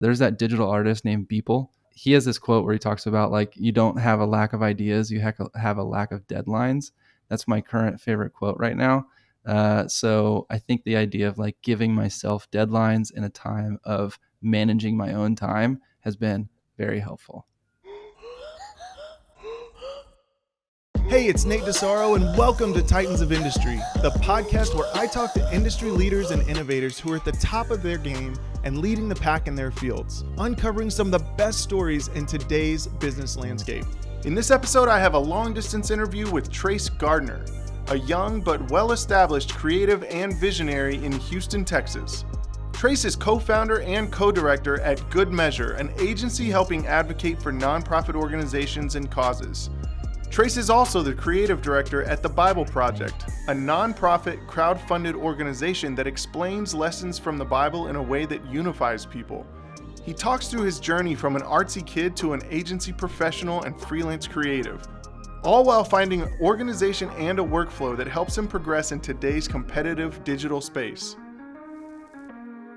there's that digital artist named Beeple. He has this quote where he talks about like, you don't have a lack of ideas, you have a lack of deadlines. That's my current favorite quote right now. So I think the idea of like giving myself deadlines in a time of managing my own time has been very helpful. Hey, it's Nate Disarro, and welcome to Titans of Industry, the podcast where I talk to industry leaders and innovators who are at the top of their game and leading the pack in their fields, uncovering some of the best stories in today's business landscape. In this episode, I have a long-distance interview with Tres Garner, a young but well-established creative and visionary in Houston, Texas. Tres is co-founder and co-director at GoodMeasure, an agency helping advocate for nonprofit organizations and causes. Tres is also the creative director at The Bible Project, a nonprofit crowdfunded organization that explains lessons from the Bible in a way that unifies people. He talks through his journey from an artsy kid to an agency professional and freelance creative, all while finding an organization and a workflow that helps him progress in today's competitive digital space.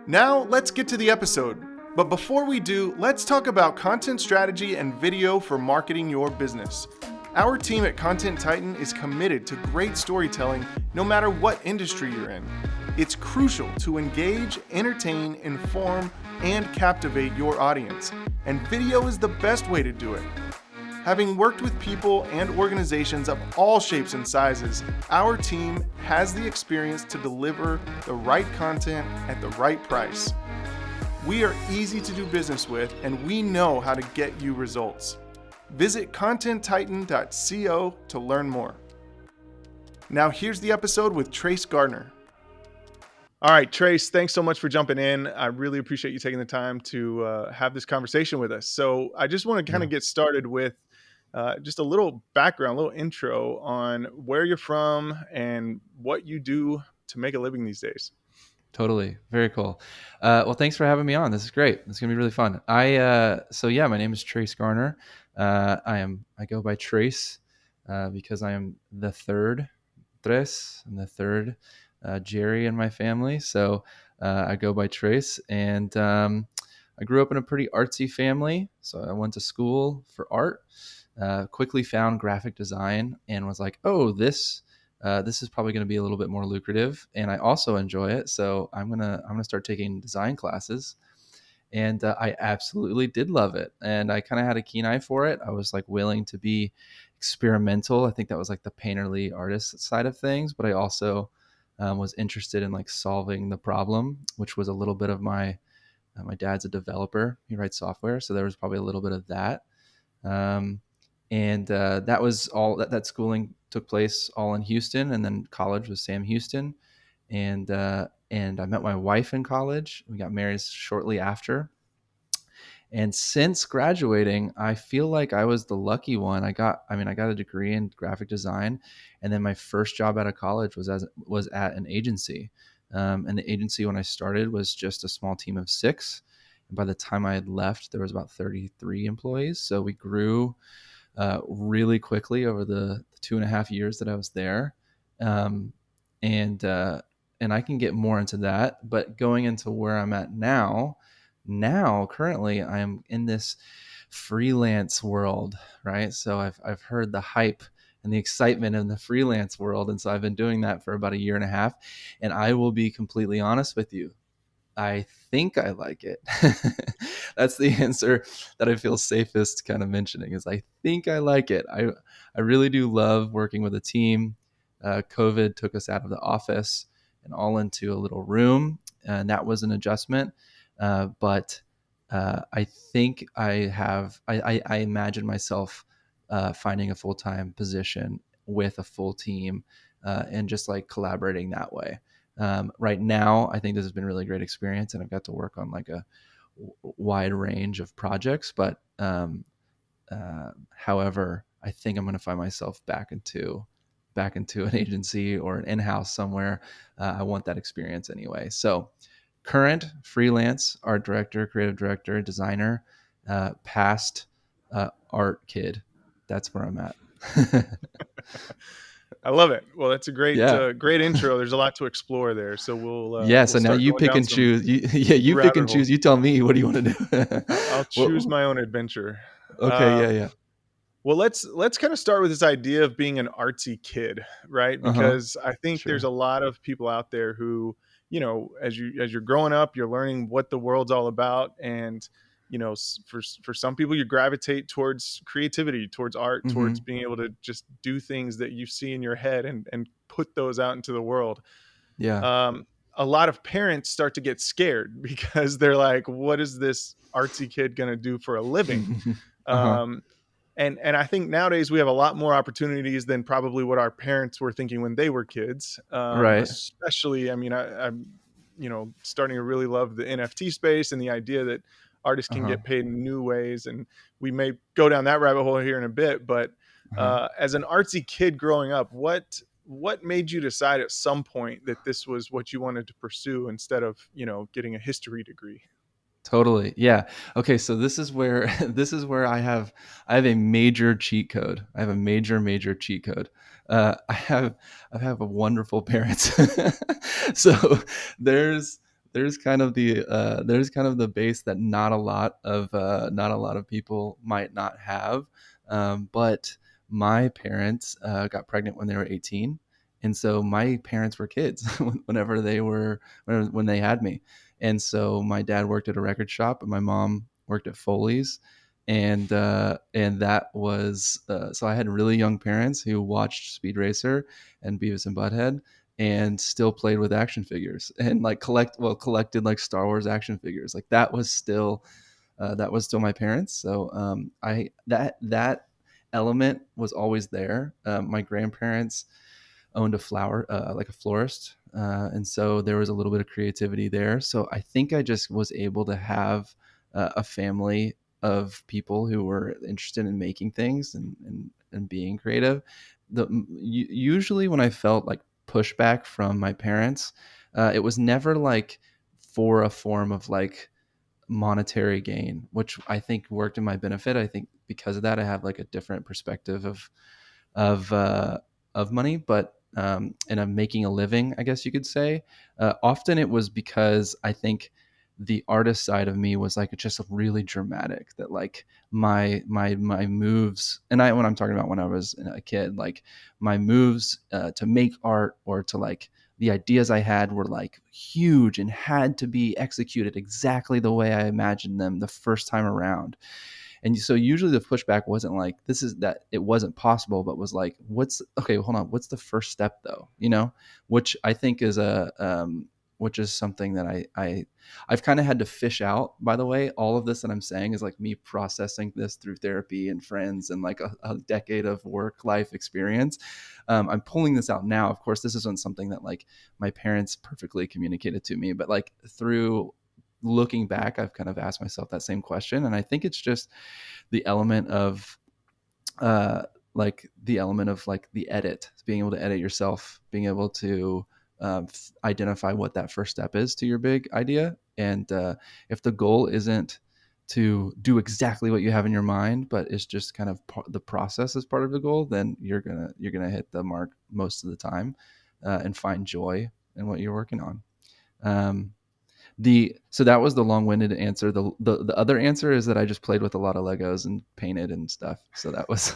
Now, let's get to the episode. But before we do, let's talk about content strategy and video for marketing your business. Our team at Content Titan is committed to great storytelling no matter what industry you're in. It's crucial to engage, entertain, inform, and captivate your audience, and video is the best way to do it. Having worked with people and organizations of all shapes and sizes, our team has the experience to deliver the right content at the right price. We are easy to do business with, and we know how to get you results. Visit contenttitan.co to learn more. Now here's the episode with Tres Garner. All right, Tres, thanks so much for jumping in. I really appreciate you taking the time to have this conversation with us. So I just want to kind of get started with just a little background, a little intro on where you're from and what you do to make a living these days. Totally. Very cool. Well, thanks for having me on. This is great. It's going to be really fun. My name is Tres Garner. I go by Tres because I am the third Tres. I'm the third Jerry in my family. So I go by Tres, and I grew up in a pretty artsy family. So I went to school for art, quickly found graphic design and was like, oh, this is probably going to be a little bit more lucrative, and I also enjoy it. So I'm gonna start taking design classes, and I absolutely did love it, and I kind of had a keen eye for it. I was like willing to be experimental. I think that was like the painterly artist side of things, but I also was interested in like solving the problem, which was a little bit of my dad's a developer. He writes software, so there was probably a little bit of that. And that was all that schooling took place all in Houston, and then college was Sam Houston. And I met my wife in college. We got married shortly after. And since graduating, I feel like I was the lucky one. I got a degree in graphic design, and then my first job out of college was at an agency. And the agency when I started was just a small team of 6. And by the time I had left, there was about 33 employees. So we grew really quickly over the 2.5 years that I was there. And I can get more into that, but going into where I'm at now currently I am in this freelance world, right? So I've heard the hype and the excitement in the freelance world. And so I've been doing that for about 1.5 years. And I will be completely honest with you, I think I like it. That's the answer that I feel safest kind of mentioning, is I think I like it. I really do love working with a team. COVID took us out of the office and all into a little room, and that was an adjustment. But I think I imagine myself finding a full-time position with a full team and just like collaborating that way. Right now, I think this has been a really great experience, and I've got to work on like a wide range of projects. But however, I think I'm going to find myself back into an agency or an in-house somewhere. I want that experience anyway. So current freelance art director, creative director, designer, past art kid. That's where I'm at. I love it. Well, that's a Yeah. great intro. There's a lot to explore there. So we'll Yeah. we'll So now start you going pick down and some choose. Yeah, you pick rabbit and choose. holes. You tell me, what do you want to do? I'll choose Well, my own adventure. okay. Yeah. Um, Yeah. well, let's kind of start with this idea of being an artsy kid, right? Uh huh. Because I think there's Sure. a lot of people out there who, as you're growing up, you're learning what the world's all about, and for some people, you gravitate towards creativity, towards art, towards Mm-hmm. being able to just do things that you see in your head and put those out into the world. Yeah. um, a lot of parents start to get scared because they're like, what is this artsy kid going to do for a living? Uh huh. um, and I think nowadays we have a lot more opportunities than probably what our parents were thinking when they were kids. Right. Especially, I mean, I'm starting to really love the NFT space and the idea that artists Uh can huh. get paid in new ways, and we may go down that rabbit hole here in a bit. But Uh huh. as an artsy kid growing up, what made you decide at some point that this was what you wanted to pursue instead of getting a history degree? Totally. Yeah. Okay. So this is where this is where I have a major cheat code. I have a major cheat code. I have a wonderful parents. So there's there's kind of the base that not a lot of people might not have. But my parents got pregnant when they were 18, and so my parents were kids whenever they were when they had me. And so my dad worked at a record shop, and my mom worked at Foley's, and that was so I had really young parents who watched Speed Racer and Beavis and Butthead, and still played with action figures, and like collected like Star Wars action figures. Like that was still my parents. So I that element was always there. My grandparents owned a flower, like a florist. And so there was a little bit of creativity there. So I think I just was able to have a family of people who were interested in making things and being creative. Usually when I felt like pushback from my parents, it was never like for a form of like monetary gain, which I think worked in my benefit. I think because of that, I have like a different perspective of uh, of money, but and of making a living, I guess you could say. Often it was because I think the artist side of me was like just really dramatic. That like my moves, and I when I'm talking about when I was a kid, like my moves to make art or to like the ideas I had were like huge and had to be executed exactly the way I imagined them the first time around. And so usually the pushback wasn't like this is that it wasn't possible, but was like, what's okay, hold on, what's the first step though? Which I think is which is something that I've kind of had to fish out. By the way, all of this that I'm saying is like me processing this through therapy and friends and like a decade of work life experience. I'm pulling this out now. Of course, this isn't something that like my parents perfectly communicated to me, but like through looking back, I've kind of asked myself that same question. And I think it's just the element of uh the element of like the edit, being able to edit yourself, being able to identify what that first step is to your big idea. And if the goal isn't to do exactly what you have in your mind, but it's just kind of the process as part of the goal, then you're gonna hit the mark most of the time, and find joy in what you're working on. um, the so that was the long-winded answer. The other answer is that I just played with a lot of Legos and painted and stuff. So that was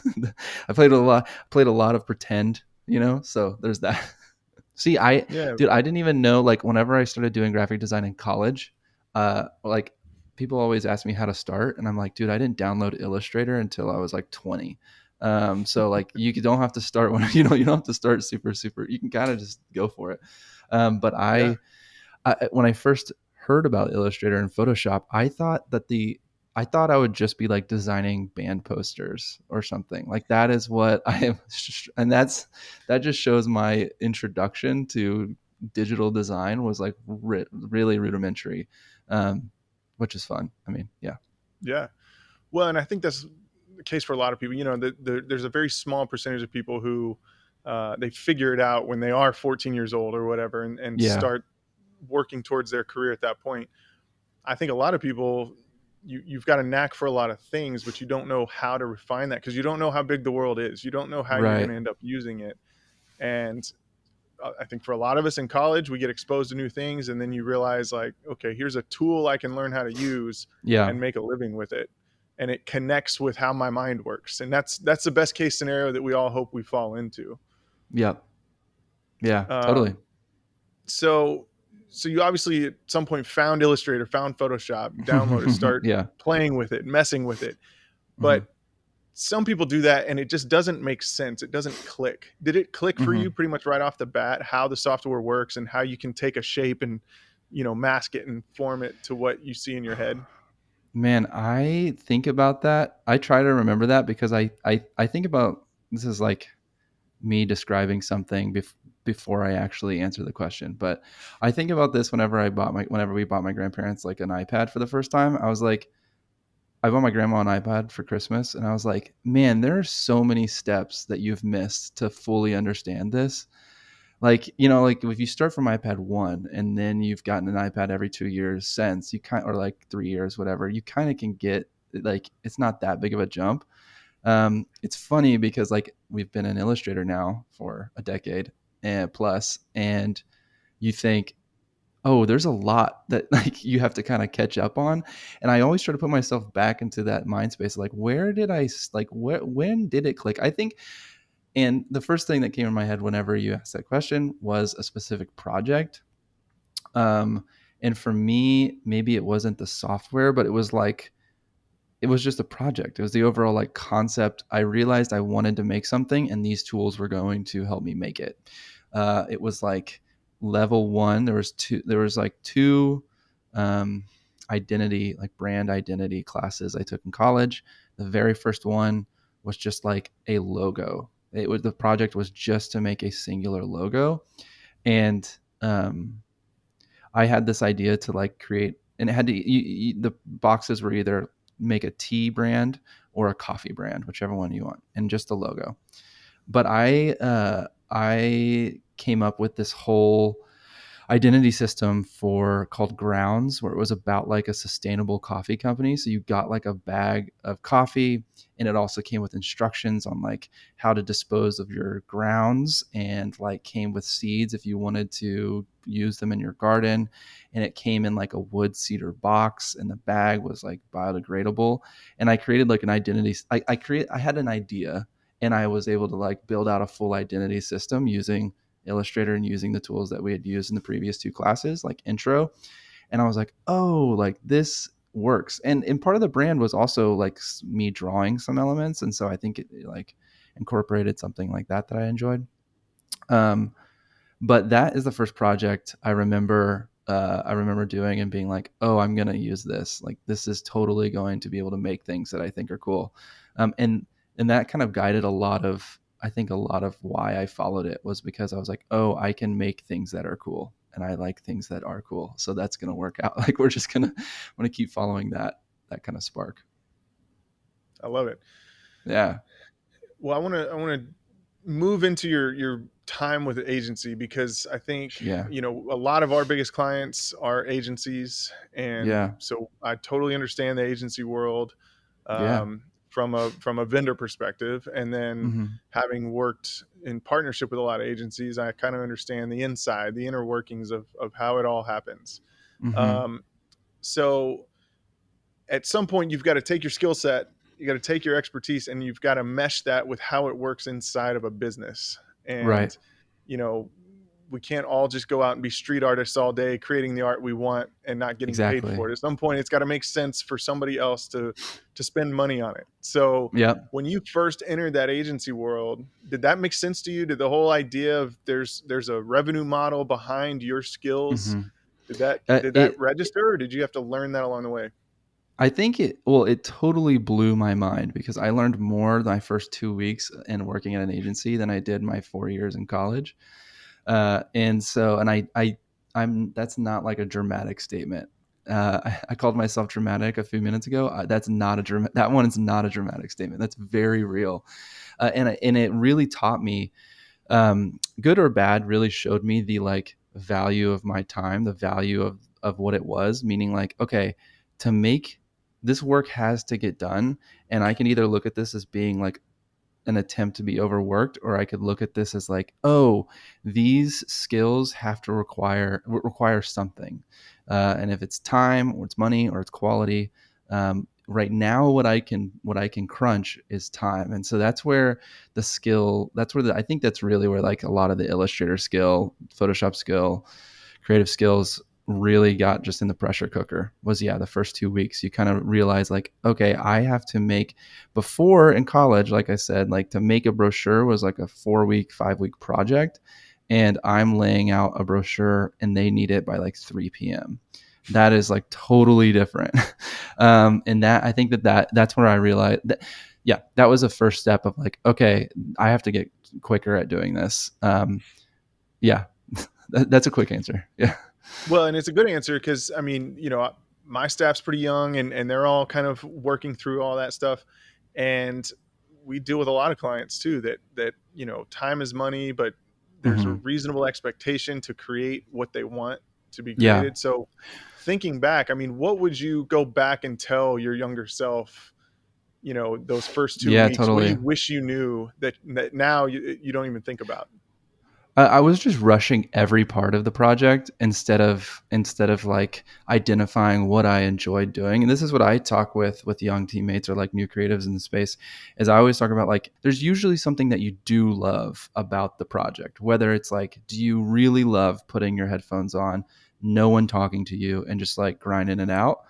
I played a lot of pretend, so there's that. See, Yeah, I didn't even know, like whenever I started doing graphic design in college, like people always ask me how to start, and I'm like, dude, I didn't download Illustrator until I was like 20. So like you don't have to start when you don't have to start super. You can kind of just go for it. But yeah, when I first heard about Illustrator and Photoshop, I thought I would just be like designing band posters or something. Like that is what I am, and that just shows my introduction to digital design was like really rudimentary, which is fun. I mean, yeah, yeah. Well, and I think that's the case for a lot of people. There's a very small percentage of people who they figure it out when they are 14 years old or whatever, and yeah, start working towards their career at that point. I think a lot of people, you've got a knack for a lot of things, but you don't know how to refine that because you don't know how big the world is. You don't know how you're going right, to end up using it. And I think for a lot of us in college, we get exposed to new things, and then you realize, like, okay, here's a tool I can learn how to use Yeah. and make a living with it, and it connects with how my mind works, and that's the best case scenario that we all hope we fall into. Yep. Yeah, totally. Um, so so you obviously at some point found Illustrator, found Photoshop, you download it, start Yeah. playing with it, messing with it, Hmm. but some people do that and it just doesn't make sense. It doesn't click. Did it click for you Hmm. pretty much right off the bat, how the software works and how you can take a shape and, mask it and form it to what you see in your head? Man, I think about that. I try to remember that because I think about this is like me describing something before I actually answer the question. But I think about this whenever we bought my grandparents like an iPad for the first time. I was like, I bought my grandma an iPad for Christmas, and I was like, man, there are so many steps that you've missed to fully understand this. Like, like if you start from iPad 1 and then you've gotten an iPad every 2 years since, or like 3 years, whatever, you kind of can get, like, it's not that big of a jump. It's funny because like we've been an illustrator now for a decade and plus, and you think, oh, there's a lot that like you have to kind of catch up on. And I always try to put myself back into that mind space. Like, where did when did it click? I think, and the first thing that came in my head whenever you asked that question was a specific project. Um, and for me, maybe it wasn't the software, but it was just a project. It was the overall like concept. I realized I wanted to make something, and these tools were going to help me make it. It was like level one. There was like two um, identity, like brand identity classes I took in college. The very first one was just like a logo. The project was just to make a singular logo, and I had this idea to like create, and it had to, the boxes were either make a tea brand or a coffee brand, whichever one you want, and just the logo. But I came up with this whole identity system for called Grounds, where it was about like a sustainable coffee company. So you got like a bag of coffee, and it also came with instructions on like how to dispose of your grounds, and like came with seeds if you wanted to use them in your garden. And it came in like a wood cedar box, and the bag was like biodegradable. And I created like an identity. I had an idea, and I was able to like build out a full identity system using Illustrator and using the tools that we had used in the previous two classes, like intro. And I was like, oh, like this works. And part of the brand was also like me drawing some elements. And so I think it like incorporated something like that I enjoyed. Um, but that is the first project I remember. I remember doing and being like, "Oh, I'm gonna use this. Like, this is totally going to be able to make things that I think are cool." And that kind of guided a lot of, I think, a lot of why I followed it was because I was like, "Oh, I can make things that are cool, and I like things that are cool, so that's gonna work out." Like, we're just gonna want to keep following that kind of spark. I love it. Yeah, Well, I want to move into your time with the agency, because I think, yeah, a lot of our biggest clients are agencies, and yeah, so I totally understand the agency world, yeah. from a vendor perspective, and then Hmm. having worked in partnership with a lot of agencies, I kind of understand the inner workings of how it all happens. Hmm. Um, so at some point you've got to take your skill set, you got to take your expertise, and you've got to mesh that with how it works inside of a business. Right. And you know we can't all just go out and be street artists all day creating the art we want and not getting paid Exactly. for it. At some point it's got to make sense for somebody else to spend money on it. So Yep. when you first entered that agency world, did that make sense to you? Did the whole idea of there's a revenue model behind your skills, Hmm. did that Uh, did that it register, or did you have to learn that along the way? I think it totally blew my mind because I learned more my first 2 weeks in working at an agency than I did my 4 years in college. And so, and I'm, that's not like a dramatic statement. I called myself dramatic a few minutes ago. That's not a that one is not a dramatic statement. That's very real. And it really taught me, good or bad, really showed me the like value of my time, the value of what it was, meaning like, okay, to make this work has to get done. And I can either look at this as being like an attempt to be overworked, or I could look at this as like, oh, these skills have to require something, and if it's time or it's money or it's quality, right now what I can crunch is time. And so that's where the skill, I think that's really where like a lot of the Illustrator skill, Photoshop skill, creative skills really got just in the pressure cooker was, yeah, the first 2 weeks. You kind of realize like, okay, I have to make, before in college, like I said, like to make a brochure was like a 4 week, 5 week project. And I'm laying out a brochure and they need it by like 3 p.m. That is like totally different. And that, I think that's where I realized that, yeah, that was the first step of like, okay, I have to get quicker at doing this. Yeah, that's a quick answer. Yeah. Well, and it's a good answer because I mean, my staff's pretty young and they're all kind of working through all that stuff. And we deal with a lot of clients too that time is money, but there's a Mm-hmm. reasonable expectation to create what they want to be Yeah. created. So thinking back, I mean, what would you go back and tell your younger self, those first two Yeah, weeks? What do totally. you wish you knew that now you don't even think about? I was just rushing every part of the project instead of like identifying what I enjoyed doing. And this is what I talk with young teammates or like new creatives in the space, is I always talk about like there's usually something that you do love about the project. Whether it's like, do you really love putting your headphones on, no one talking to you, and just like grinding it out?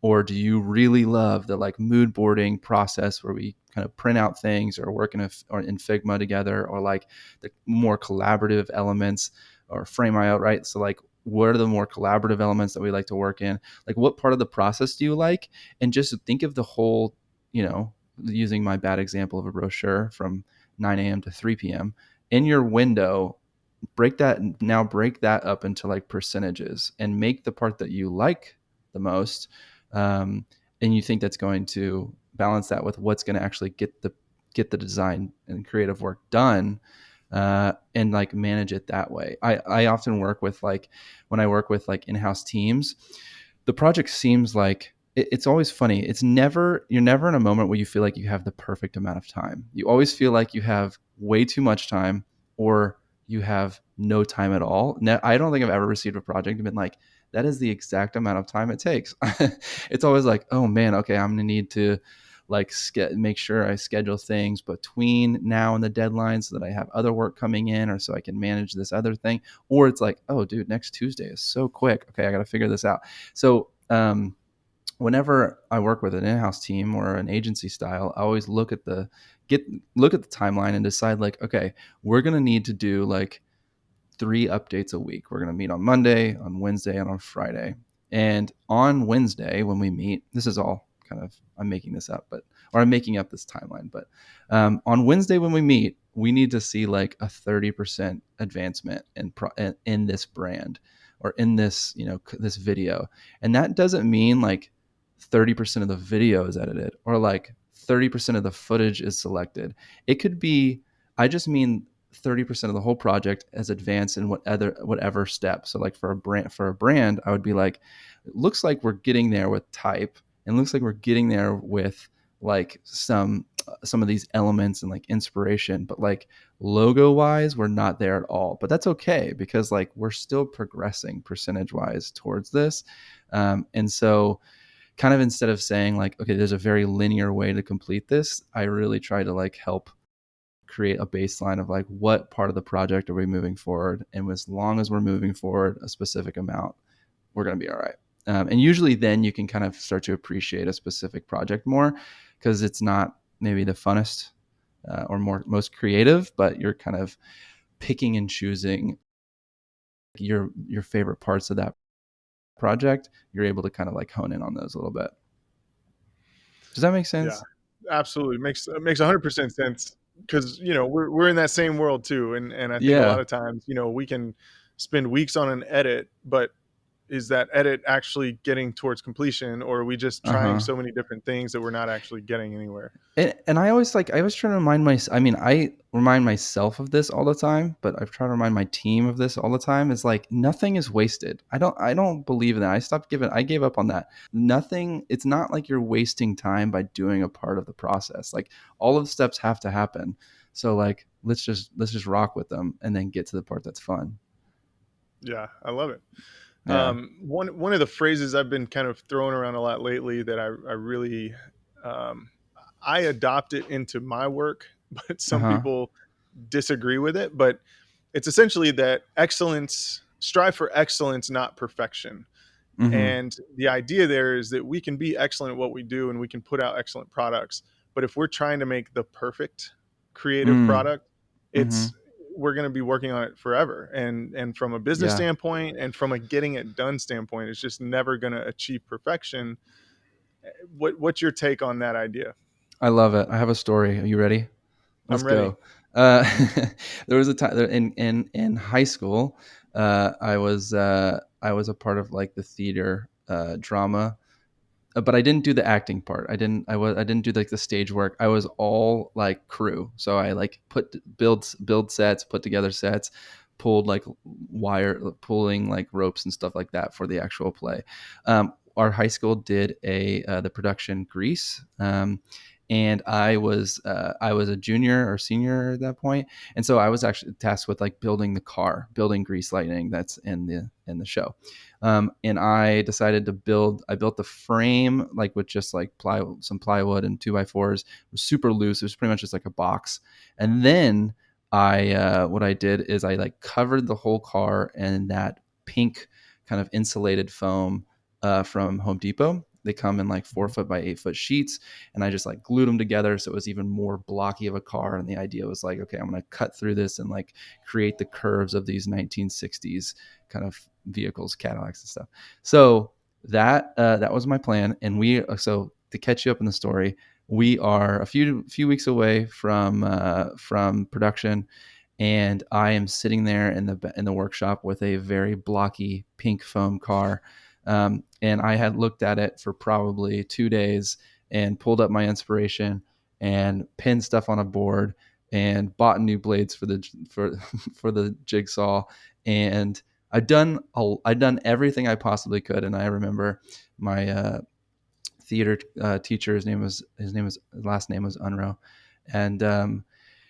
Or do you really love the like mood boarding process where we kind of print out things or work or in Figma together, or like the more collaborative elements, or frame out, right? So like, what are the more collaborative elements that we like to work in? Like, what part of the process do you like? And just think of the whole, using my bad example of a brochure from 9 a.m. to 3 p.m. in your window, break that up into like percentages and make the part that you like the most, um, and you think that's going to balance that with what's going to actually get the design and creative work done, and like manage it that way. I often work with like, when I work with like in-house teams, the project seems like it's always funny. You're never in a moment where you feel like you have the perfect amount of time. You always feel like you have way too much time, or you have no time at all. I don't think I've ever received a project and been like, that is the exact amount of time it takes. It's always like, oh man, okay, I'm gonna need to like make sure I schedule things between now and the deadline so that I have other work coming in, or so I can manage this other thing. Or it's like, oh dude, next Tuesday is so quick. Okay, I got to figure this out. So whenever I work with an in-house team or an agency style, I always look at the timeline and decide like, okay, we're gonna need to do like 3 updates a week. We're going to meet on Monday, on Wednesday, and on Friday. And on Wednesday, when we meet, this is all kind of, I'm making this up, or I'm making up this timeline. But on Wednesday, when we meet, we need to see like a 30% advancement in this brand, or in this, this video. And that doesn't mean like 30% of the video is edited, or like 30% of the footage is selected. It could be, I just mean 30% of the whole project as advanced in whatever step. So like for a brand, I would be like, it looks like we're getting there with type, and looks like we're getting there with like some of these elements and like inspiration, but like logo wise, we're not there at all. But that's okay, because like we're still progressing percentage wise towards this. And so kind of, instead of saying like, okay, there's a very linear way to complete this, I really try to like help create a baseline of like, what part of the project are we moving forward, and as long as we're moving forward a specific amount, we're going to be all right. And usually then you can kind of start to appreciate a specific project more, because it's not maybe the funnest, or most creative, but you're kind of picking and choosing your favorite parts of that project. You're able to kind of like hone in on those a little bit. Does that make Yeah, sense? absolutely. Makes 100% sense because we're in that same world too, and I think a lot Yeah. of times we can spend weeks on an edit, but is that edit actually getting towards completion, or are we just Uh trying huh. so many different things that we're not actually getting anywhere? And I always try to remind I mean, I remind myself of this all the time, but I've tried to remind my team of this all the time. Is like nothing is wasted. I don't believe in that. I gave up on that. Nothing, it's not like you're wasting time by doing a part of the process. Like all of the steps have to happen. So like let's just rock with them and then get to the part that's fun. Yeah, I love it. Yeah. One of the phrases I've been kind of throwing around a lot lately that I really um, I adopt it into my work, but some Uh-huh. people disagree with it. But it's essentially that excellence, strive for excellence, not perfection. Mhm. And the idea there is that we can be excellent at what we do and we can put out excellent products. But if we're trying to make the perfect creative Mm. product, it's Mhm. we're going to be working on it forever. And from a business Yeah. standpoint and from a getting it done standpoint, it's just never going to achieve perfection. What's your take on that idea? I love it. I have a story. Are you ready? Let's I'm ready. go. There was a time in high school. I was a part of like the theater drama, but I didn't do the acting part. I didn't do like the stage work. I was all like crew. So I like build sets, put together sets, pulled like wire pulling like ropes and stuff like that for the actual play. Our high school did a the production Grease. And I was a junior or senior at that point, and so I was actually tasked with like building the car, building Grease Lightning that's in the show. And I decided to build. I built the frame like with just like some plywood and 2x4s. It was super loose. It was pretty much just like a box. And then what I did is I like covered the whole car in that pink kind of insulated foam from Home Depot. They come in like 4 foot by 8 foot sheets, and I just like glued them together so it was even more blocky of a car. And the idea was like, okay, I'm gonna cut through this and like create the curves of these 1960s kind of vehicles, Cadillacs and stuff. So that was my plan. And so to catch you up in the story, we are a few weeks away from production, and I am sitting there in the workshop with a very blocky pink foam car. And I had looked at it for probably 2 days and pulled up my inspiration and pinned stuff on a board and bought new blades for for the jigsaw. And I'd done everything I possibly could. And I remember my theater teacher. His last name was Unro, and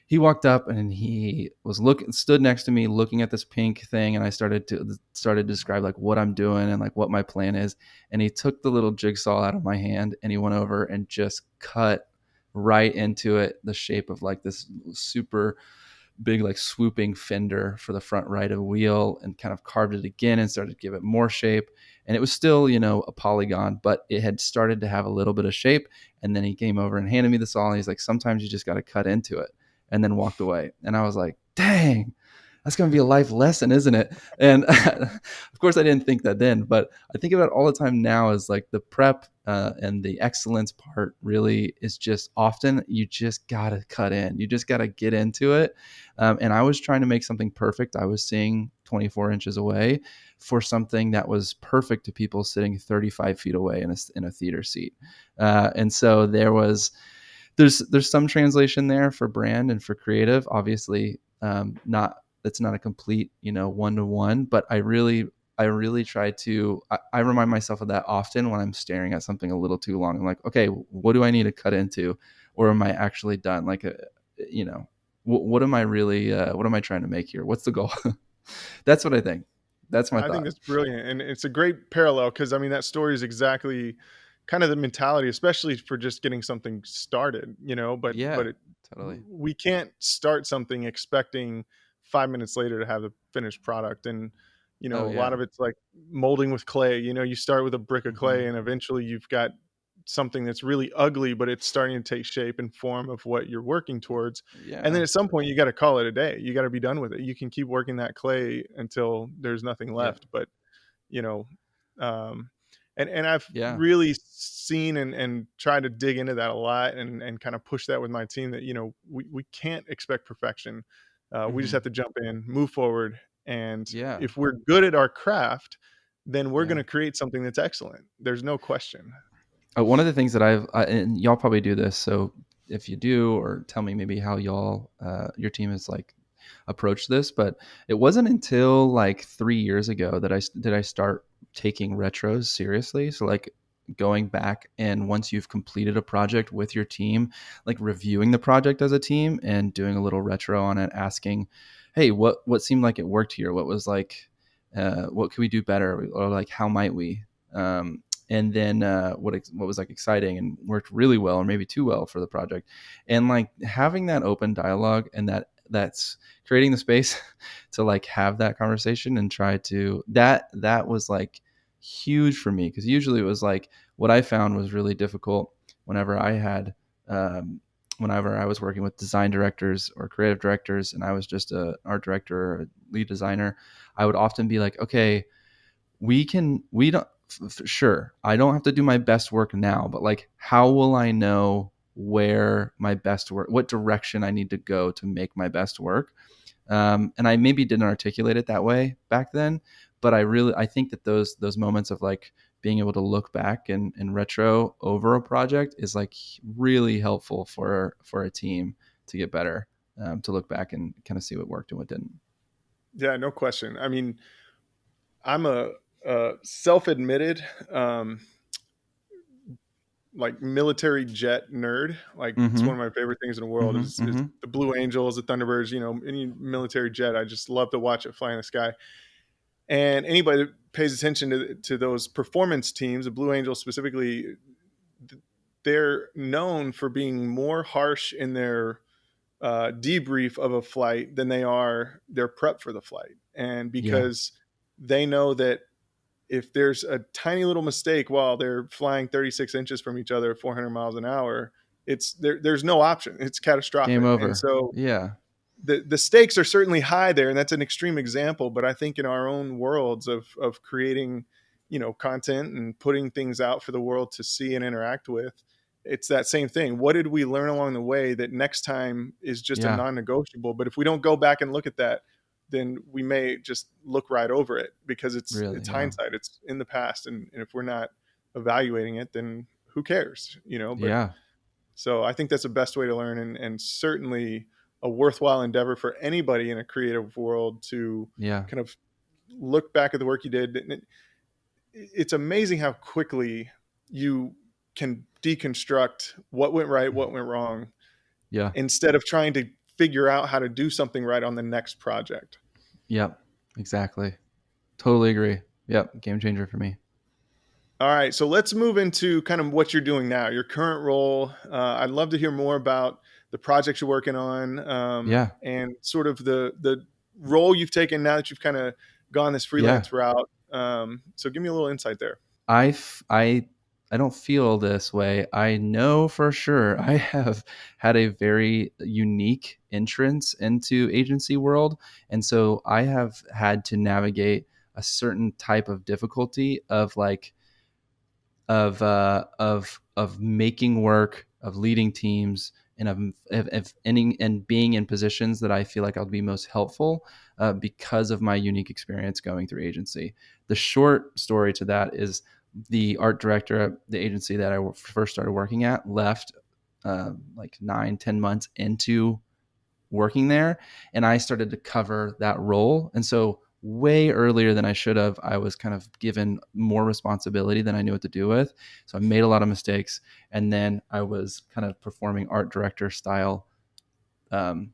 he walked up and he was stood next to me looking at this pink thing, and I started to describe like what I'm doing and like what my plan is. And he took the little jigsaw out of my hand and he went over and just cut right into it the shape of like this super big like swooping fender for the front right of the wheel, and kind of carved it again and started to give it more shape. And it was still, a polygon, but it had started to have a little bit of shape. And then he came over and handed me the saw, and he's like, sometimes you just got to cut into it, and then walked away. And I was like, dang, that's going to be a life lesson, isn't it? And of course I didn't think that then, but I think about it all the time now. Is like the prep and the excellence part really is just often you just got to cut in, you just got to get into it. And I was trying to make something perfect. I was seeing 24 inches away for something that was perfect to people sitting 35 feet away in a theater seat. And so there's some translation there for brand and for creative. Obviously, not it's not a complete, one to one, but I really try to. I remind myself of that often when I'm staring at something a little too long. I'm like, okay, what do I need to cut into, or am I actually done? Like, you know, what am I really? What am I trying to make here? What's the goal? That's what I think. That's my I think thought. that's brilliant, and it's a great parallel because I mean that story is exactly kind of the mentality, especially for just getting something started, But Yeah, totally. we can't start something expecting 5 minutes later to have the finished product, and Oh a lot yeah. of it's like molding with clay. You start with a brick of Hmm. clay, and eventually you've got something that's really ugly, but it's starting to take shape and form of what you're working towards. And then Yeah. at some point, you got to call it a day. You got to be done with it. You can keep working that clay until there's nothing Yeah. left. But you know, um, and I've Yeah. really seen and tried to dig into that a lot and kind of push that with my team that we can't expect perfection. We just Hmm. have to jump in, move forward, and Yeah. if we're good at our craft, then we're going Yeah. to create something that's excellent. There's no question. One of the things that and y'all probably do this. So if you do, or tell me maybe how y'all, your team is like approached this, but it wasn't until like 3 years ago that I start taking retros seriously. So like going back, and once you've completed a project with your team, like reviewing the project as a team and doing a little retro on it, asking, hey, what seemed like it worked here? What was like, what could we do better? Or like, how might we? And then what was like exciting and worked really well, or maybe too well for the project, and like having that open dialogue, and that's creating the space to like have that conversation and try to that was like huge for me, because usually it was like what I found was really difficult whenever I had whenever I was working with design directors or creative directors, and I was just a art director or a lead designer. I would often be like, okay, we don't sure, I don't have to do my best work now, but like how will I know where my best work, what direction I need to go to make my best work? And I maybe didn't articulate it that way back then, but I think that those moments of like being able to look back and retro over a project is like really helpful for a team to get better, to look back and kind of see what worked and what didn't. Yeah, no question. I mean, I'm a self-admitted like military jet nerd. Like it's Mm-hmm. one of my favorite things in the world Mm-hmm. is Mm-hmm. the Blue Angels, the Thunderbirds. You know, any military jet, I just love to watch it fly in the sky. And anybody that pays attention to those performance teams, the Blue Angels specifically, they're known for being more harsh in their debrief of a flight than they are their prep for the flight. And Yeah. because they know that if there's a tiny little mistake while they're flying 36 inches from each other at 400 miles an hour, there's no option. It's Game catastrophic. And over. so Yeah. the stakes are certainly high there, and that's an extreme example. But I think in our own worlds of creating, content and putting things out for the world to see and interact with, it's that same thing. What did we learn along the way that next time is just a Yeah. non-negotiable? But if we don't go back and look at that, then we may just look right over it because Really. it's Yeah. hindsight. It's in the past, and if we're not evaluating it, then who cares? But Yeah. so I think that's the best way to learn, and certainly a worthwhile endeavor for anybody in a creative world to Yeah. kind of look back at the work you did. And it's amazing how quickly you can deconstruct what went right, what went wrong, Yeah. instead of trying to figure out how to do something right on the next project. Yep. Exactly. Totally agree. Yep. Game changer for me. All right, so let's move into kind of what you're doing now, your current role. I'd love to hear more about the projects you're working on, Yeah. and sort of the role you've taken now that you've kind of gone this Yeah. freelance route. So give me a little insight there. I, f- I don't feel this way. I know for sure I have had a very unique entrance into agency world. And so I have had to navigate a certain type of difficulty of like, of making work, of leading teams, and of ending and being in positions that I feel like I'll be most helpful, because of my unique experience going through agency. The short story to that is the art director at the agency that I first started working at left, like 9-10 months into working there, and I started to cover that role. And so way earlier than I should have, I was kind of given more responsibility than I knew what to do with. So I made a lot of mistakes, and then I was kind of performing art director style, um,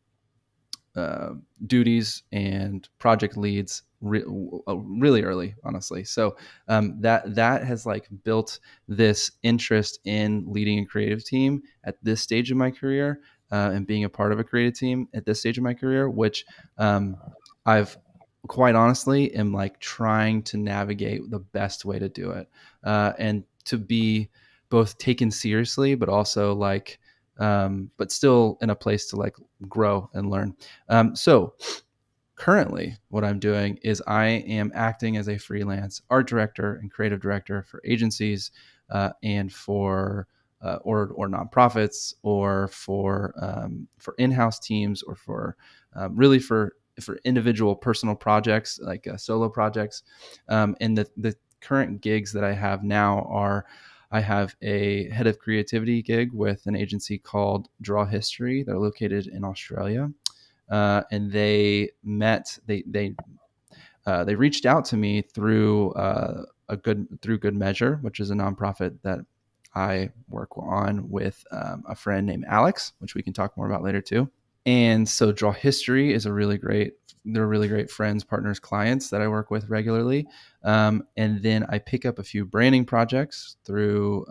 uh, duties and project leads really early, honestly. So that has like built this interest in leading a creative team at this stage of my career, and being a part of a creative team at this stage of my career, which, I've quite honestly am like trying to navigate the best way to do it, and to be both taken seriously, but also like, but still in a place to like grow and learn. So currently, what I'm doing is I am acting as a freelance art director and creative director for agencies, and or nonprofits, or for in-house teams, or for really for for individual personal projects, like solo projects. And the current gigs that I have now are, I have a head of creativity gig with an agency called Draw History. They're located in Australia. And they reached out to me through GoodMeasure, which is a nonprofit that I work on with a friend named Alex, which we can talk more about later too. And so Draw History is they're really great friends, partners, clients that I work with regularly. And then I pick up a few branding projects through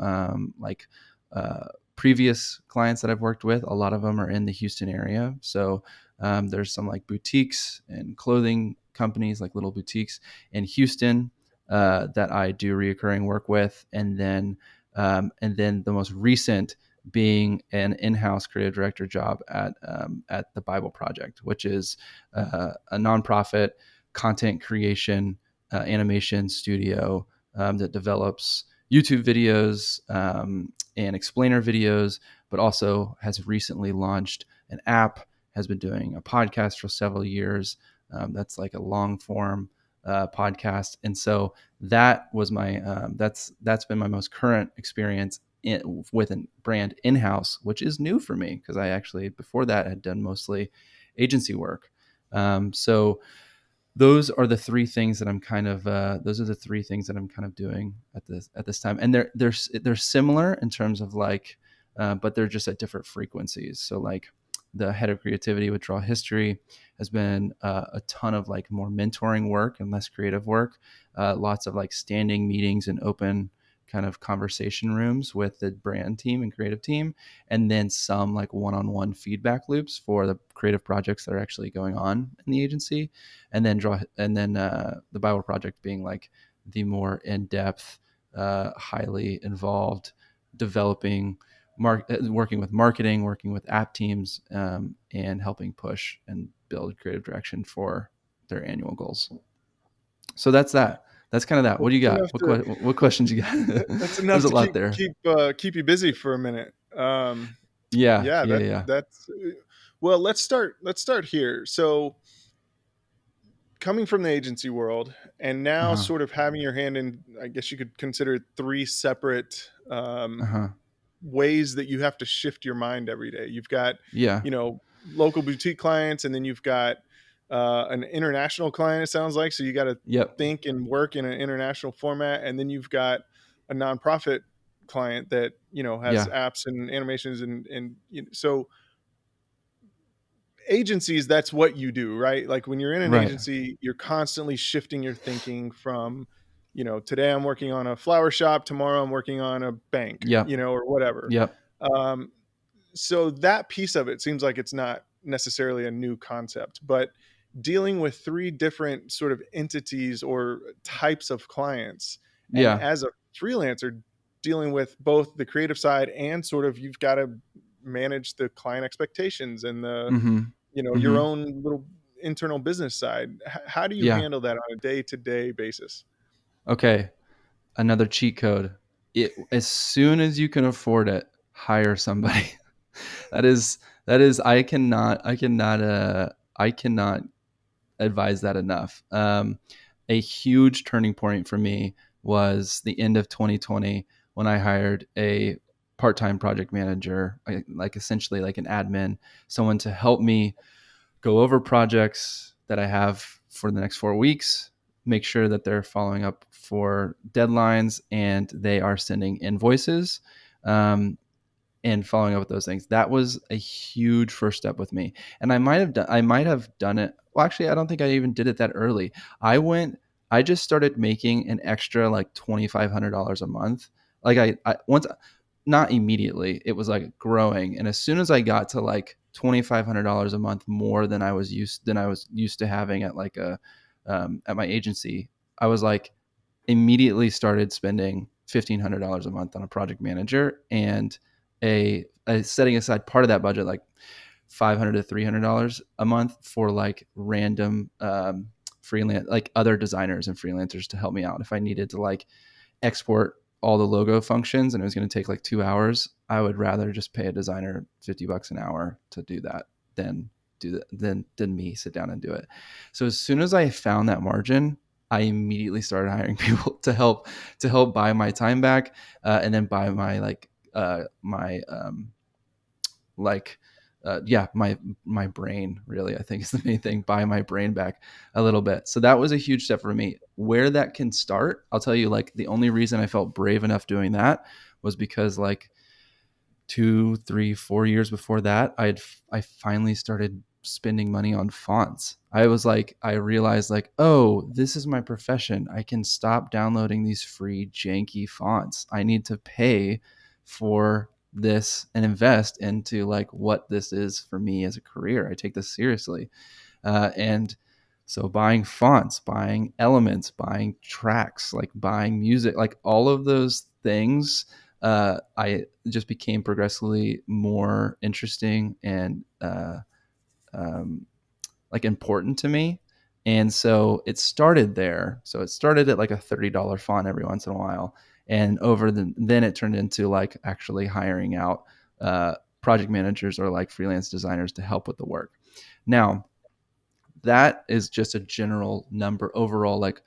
previous clients that I've worked with. A lot of them are in the Houston area. So there's some like boutiques and clothing companies, like little boutiques in Houston that I do reoccurring work with. And then the most recent being an in-house creative director job at the Bible Project, which is a nonprofit content creation animation studio that develops YouTube videos and explainer videos, but also has recently launched an app, has been doing a podcast for several years. That's like a long form podcast. And so that was that's been my most current experience with a brand in-house, which is new for me because I actually before that had done mostly agency work. So those are the three things that I'm kind of doing at this time, and they're similar in terms of like, but they're just at different frequencies. So like the head of creativity with Draw History has been a ton of like more mentoring work and less creative work, lots of like standing meetings and open kind of conversation rooms with the brand team and creative team, and then some like one-on-one feedback loops for the creative projects that are actually going on in the agency, and then the Bible Project being like the more in-depth, highly involved, developing, working with marketing, working with app teams, and helping push and build creative direction for their annual goals. So that's that. That's kind of that. What do you got? What questions you got? That's There's enough a to lot there. keep you busy for a minute. Yeah. That's well. Let's start here. So, coming from the agency world, and now Uh-huh. sort of having your hand in, I guess you could consider three separate Uh-huh. ways that you have to shift your mind every day. You've got, Yeah. local boutique clients, and then you've got an international client, it sounds like. So you got to Yep. think and work in an international format. And then you've got a nonprofit client that, has Yeah. apps and animations. So agencies, that's what you do, right? Like when you're in an Right. agency, you're constantly shifting your thinking from, today I'm working on a flower shop, tomorrow I'm working on a bank, Yep. or whatever. Yep. Um, so that piece of it seems like it's not necessarily a new concept, but dealing with three different sort of entities or types of clients, and Yeah. as a freelancer dealing with both the creative side and sort of you've got to manage the client expectations and the Mm-hmm. your Mm-hmm. own little internal business side. How do you Yeah. handle that on a day-to-day basis? Okay. Another cheat code. As soon as you can afford it, hire somebody. that is I cannot advise that enough. A huge turning point for me was the end of 2020 when I hired a part-time project manager, like essentially like an admin, someone to help me go over projects that I have for the next 4 weeks, make sure that they're following up for deadlines and they are sending invoices. And following up with those things. That was a huge first step with me. And I might have done it. Well, actually, I don't think I even did it that early. I just started making an extra like $2,500 a month. Like I once, not immediately, it was like growing. And as soon as I got to like $2,500 a month more than I was used to having at like at my agency, I was like immediately started spending $1,500 a month on a project manager, and a setting aside part of that budget, like $500 to $300 a month for like random freelance, like other designers and freelancers to help me out if I needed to like export all the logo functions and it was going to take like 2 hours. I would rather just pay a designer $50 an hour to do that than than me sit down and do it. So as soon as I found that margin, I immediately started hiring people to help buy my time back, and then buy my my like yeah, my brain, really, I think, is the main thing. Buy my brain back a little bit. So that was a huge step for me. Where that can start, I'll tell you, like, the only reason I felt brave enough doing that was because, like, 2, 3, 4 years before that, I finally started spending money on fonts. I realized, like, oh, this is my profession. I can stop downloading these free janky fonts. I need to pay for this and invest into, like, what this is for me as a career. I take this seriously. And so buying fonts, buying elements, buying tracks, like buying music, like all of those things, I just became progressively more interesting and like important to me. And so it started there. So it started at like a $30 font every once in a while. And then it turned into like actually hiring out project managers or like freelance designers to help with the work. Now, that is just a general number overall. Like,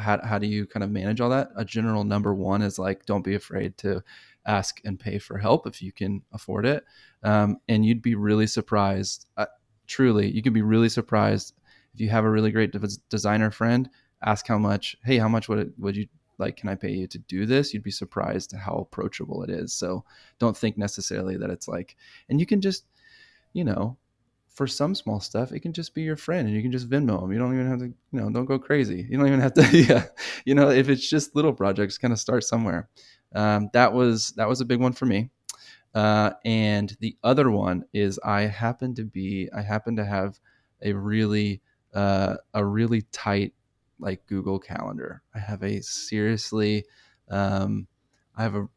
how do you kind of manage all that? A general number one is, like, don't be afraid to ask and pay for help if you can afford it. And you'd be really surprised, truly, you could be really surprised if you have a really great designer friend. Ask how much would you, like, can I pay you to do this? You'd be surprised how approachable it is. So don't think necessarily that it's like, and you can just, you know, for some small stuff, it can just be your friend and you can just Venmo them. You don't even have to, don't go crazy. You don't even have to, yeah. If it's just little projects, kind of start somewhere. That was a big one for me. And the other one is I happen to have a really tight, like, Google Calendar. I have a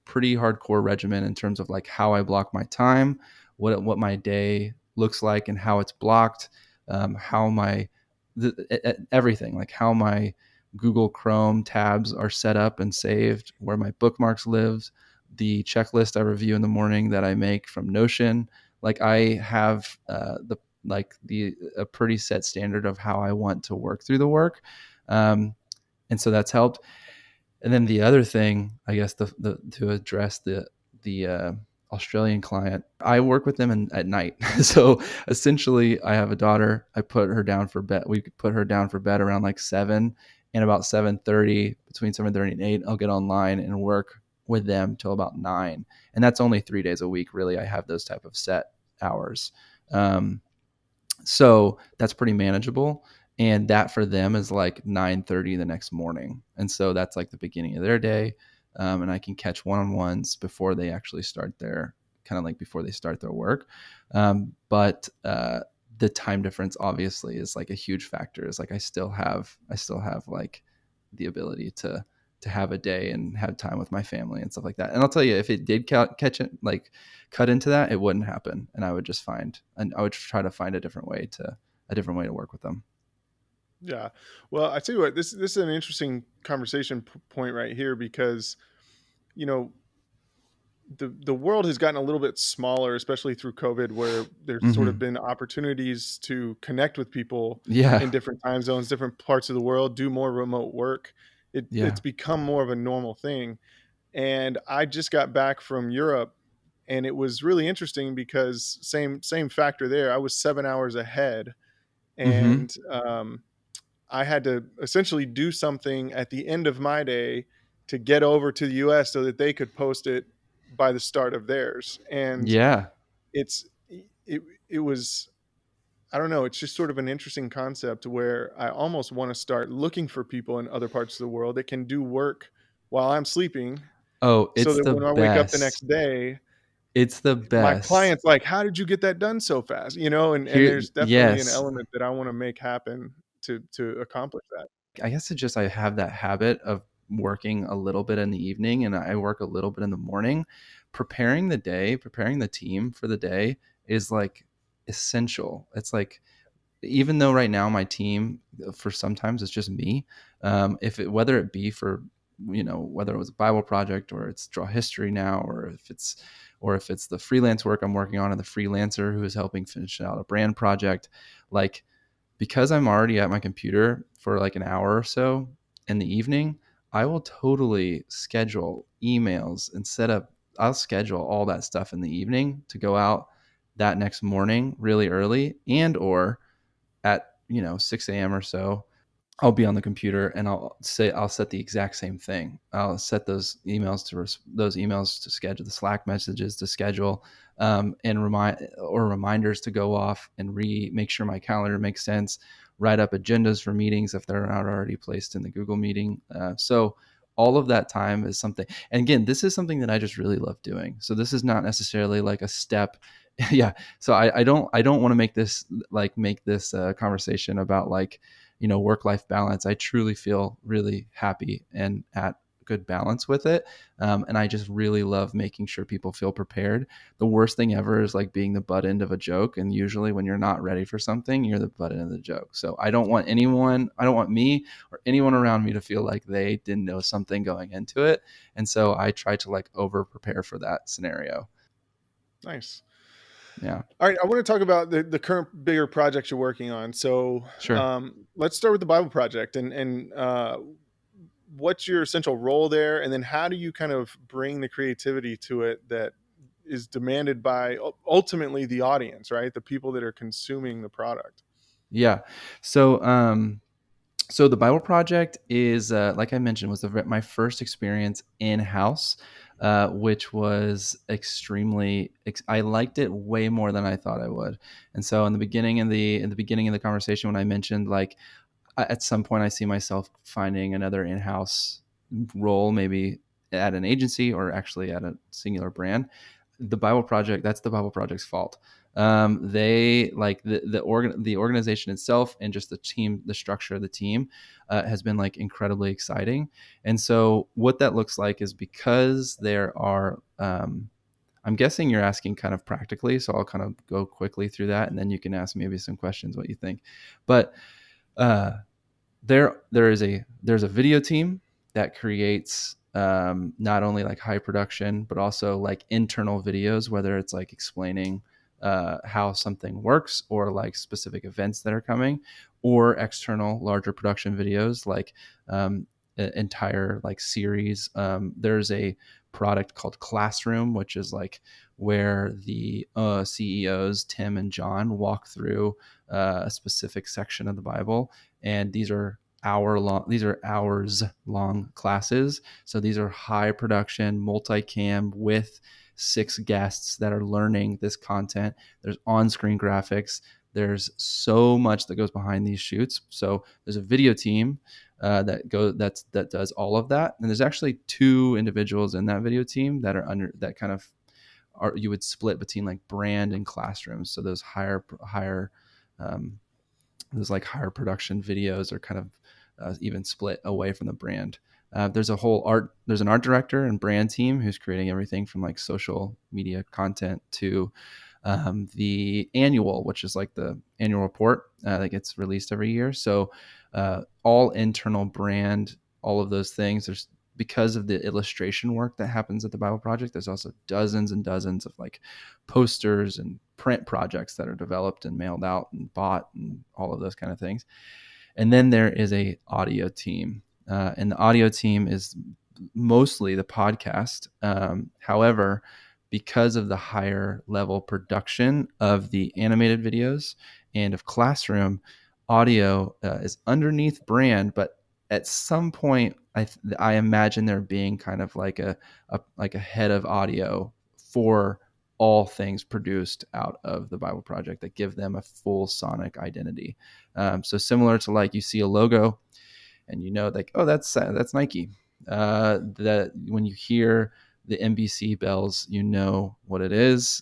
pretty hardcore regimen in terms of, like, how I block my time, what my day looks like and how it's blocked, how everything, like how my Google Chrome tabs are set up and saved, where my bookmarks live, the checklist I review in the morning that I make from Notion. Like, I have a pretty set standard of how I want to work through the work, and so that's helped. And then the other thing, I guess, to address the Australian client, I work with them at night. So essentially, I have a daughter. I put her down for bed. We could put her down for bed around like 7, and about 7:30, between 7:30 and 8, I'll get online and work with them till about 9. And that's only 3 days a week, really. I have those type of set hours. So that's pretty manageable. And that for them is like 9:30 the next morning. And so that's like the beginning of their day. And I can catch one-on-ones before they actually start before they start their work. But the time difference obviously is like a huge factor. Is like I still have like the ability to have a day and have time with my family and stuff like that. And I'll tell you, if it did cut into that, it wouldn't happen. And I would try to find a different way to work with them. Yeah. Well, I tell you what, this is an interesting conversation point right here, because, you know, the world has gotten a little bit smaller, especially through COVID, where there's sort of Mm-hmm. been opportunities to connect with people in Yeah. different time zones, different parts of the world, do more remote work. Yeah. It's become more of a normal thing. And I just got back from Europe, and it was really interesting because same factor there. I was 7 hours ahead, Mm-hmm. and I had to essentially do something at the end of my day to get over to the US so that they could post it by the start of theirs. And Yeah. it's it was, I don't know, it's just sort of an interesting concept where I almost want to start looking for people in other parts of the world that can do work while I'm sleeping, Oh, so it's that the when I wake up the best. next day, It's the my best. client's like, "How did you get that done so fast?" And Here, there's definitely an yes. element that I want to make happen to accomplish that. I guess it's just I have that habit of working a little bit in the evening and I work a little bit in the morning. Preparing the team for the day is like essential. It's like, even though right now my team, for sometimes it's just me, whether it be for whether it was a Bible project or it's draw history now, or if it's the freelance work I'm working on and the freelancer who is helping finish out a brand project, like, because I'm already at my computer for like an hour or so in the evening, I will totally schedule emails and I'll schedule all that stuff in the evening to go out that next morning really early, and or at 6 a.m. or so, I'll be on the computer and I'll set the exact same thing. I'll set those emails to schedule, the Slack messages to schedule, and reminders to go off and make sure my calendar makes sense. Write up agendas for meetings if they're not already placed in the Google Meeting. So all of that time is something. And again, this is something that I just really love doing. So this is not necessarily like a step. Yeah. So I don't want to make this conversation about like, work-life balance. I truly feel really happy and at good balance with it. And I just really love making sure people feel prepared. The worst thing ever is like being the butt end of a joke. And usually when you're not ready for something, you're the butt end of the joke. So I don't want me or anyone around me to feel like they didn't know something going into it. And so I try to like over prepare for that scenario. Nice. Yeah. All right, I want to talk about the current bigger projects you're working on. So Sure. let's start with the Bible project, and what's your essential role there, and then how do you kind of bring the creativity to it that is demanded by ultimately the audience, right? The people that are consuming the product. Yeah. So the Bible project is, like I mentioned, was my first experience in house, which was extremely. I liked it way more than I thought I would. And so in the beginning of the conversation, when I mentioned like at some point I see myself finding another in-house role, maybe at an agency or actually at a singular brand, that's the Bible Project's fault. They like the organization itself and just the team, the structure of the team has been like incredibly exciting. And so what that looks like is because there are, I'm guessing you're asking kind of practically, so I'll kind of go quickly through that, and then you can ask maybe some questions, what you think. But uh, there's a video team that creates not only like high production but also like internal videos, whether it's like explaining how something works or like specific events that are coming, or external larger production videos like entire like series. There's a product called Classroom, which is like where the CEOs Tim and John walk through a specific section of the Bible, and these are hours long classes. So these are high production, multicam with 6 guests that are learning this content. There's on-screen graphics. There's so much that goes behind these shoots. So there's a video team that does all of that, and there's actually 2 individuals in that video team that are under that kind of are you would split between like brand and classrooms. So um, those like higher production videos are kind of even split away from the brand. There's an art director and brand team who's creating everything from like social media content to the annual, which is like the annual report that gets released every year. So all internal brand, all of those things. There's Because of the illustration work that happens at the Bible Project, there's also dozens and dozens of like posters and print projects that are developed and mailed out and bought and all of those kind of things. And then there is a audio team, and the audio team is mostly the podcast. However, because of the higher level production of the animated videos and of Classroom, audio is underneath brand, but at some point, I imagine there being kind of like a head of audio for all things produced out of the Bible Project that give them a full sonic identity. So similar to like you see a logo, and like, oh, that's Nike. That when you hear the NBC bells, you know what it is.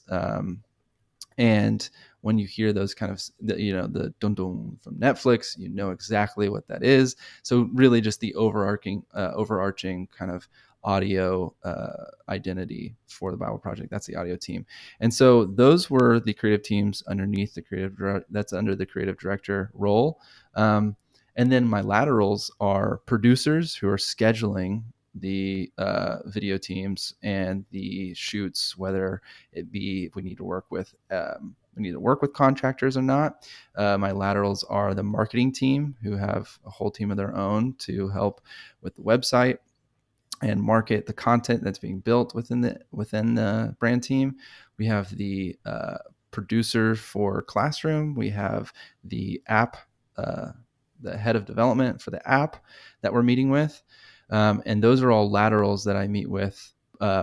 And when you hear those kind of the dun dun from Netflix, you know exactly what that is. So really just the overarching kind of audio identity for the Bible Project. That's the audio team. And so those were the creative teams underneath that's under the creative director role. And then my laterals are producers who are scheduling the video teams and the shoots, whether it be if we need to work with contractors or not. My laterals are the marketing team, who have a whole team of their own to help with the website and market the content that's being built within the brand team. We have the producer for Classroom. We have the app, the head of development for the app that we're meeting with. And those are all laterals that I meet with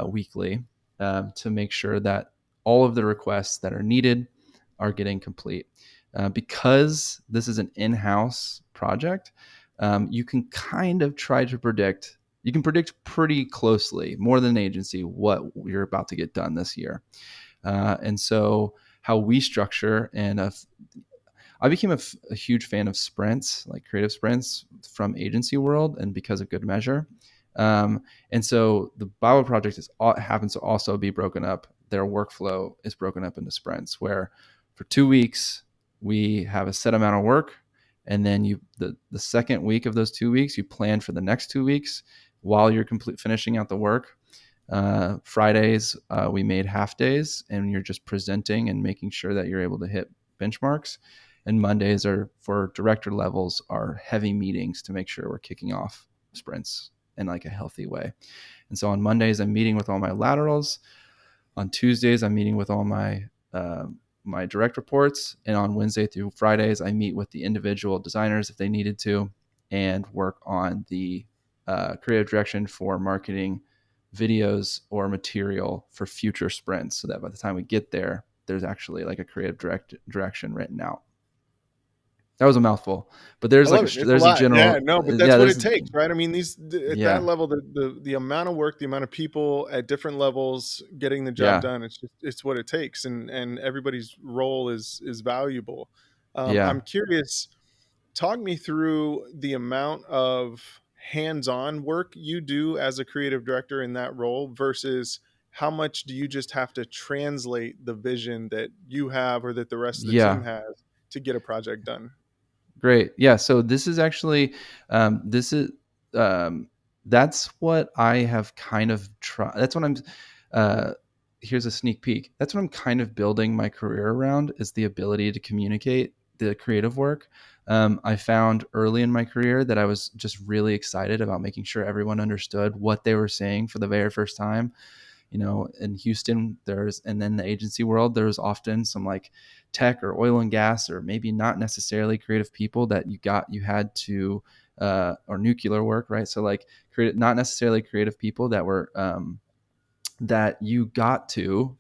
weekly to make sure that all of the requests that are needed are getting complete. Because this is an in-house project, you can kind of try to predict. You can predict pretty closely, more than an agency, what you're about to get done this year. And so how we structure, and I became a huge fan of sprints, like creative sprints from agency world, and because of GoodMeasure. And so the Bible project happens to also be broken up. Their workflow is broken up into sprints, where for 2 weeks we have a set amount of work, and then the second week of those 2 weeks you plan for the next 2 weeks while you're finishing out the work. Fridays we made half days, and you're just presenting and making sure that you're able to hit benchmarks. And Mondays are for director levels are heavy meetings to make sure we're kicking off sprints in like a healthy way. And so on Mondays I'm meeting with all my laterals. On Tuesdays I'm meeting with all my my direct reports, and on Wednesday through Fridays I meet with the individual designers if they needed to, and work on the creative direction for marketing videos or material for future sprints, so that by the time we get there, there's actually like a creative direction written out. That was a mouthful, but I there's love like it. It's a there's a lot. general, Yeah, no, but that's yeah, what there's, it takes, right? I mean, at that yeah, level, the amount of work, the amount of people at different levels getting the job yeah, done, it's what it takes, and everybody's role is valuable. yeah, I'm curious. Talk me through the amount of hands-on work you do as a creative director in that role versus how much do you just have to translate the vision that you have or that the rest of the team yeah. has to get a project done. Great. Yeah. So this is actually, this is, that's what I have kind of tried. That's what I'm, uh, here's a sneak peek. That's what I'm kind of building my career around, is the ability to communicate the creative work. I found early in my career that I was just really excited about making sure everyone understood what they were saying for the very first time. In Houston, and then the agency world, there's often some like tech or oil and gas, or maybe not necessarily creative people that you had to, or nuclear work, right? So like not necessarily creative people that were, that you got to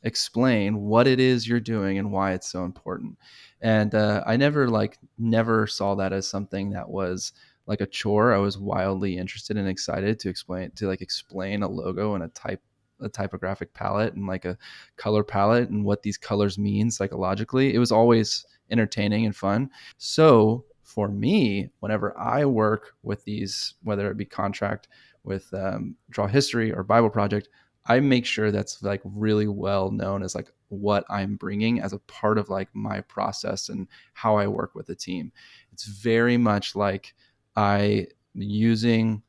explain what it is you're doing and why it's so important. And I never saw that as something that was like a chore. I was wildly interested and excited to explain a logo and a typographic palette and like a color palette and what these colors mean psychologically. It was always entertaining and fun. So for me, whenever I work with these, whether it be contract with Draw History or Bible Project, I make sure that's like really well known as like what I'm bringing as a part of like my process and how I work with the team. It's very much like I using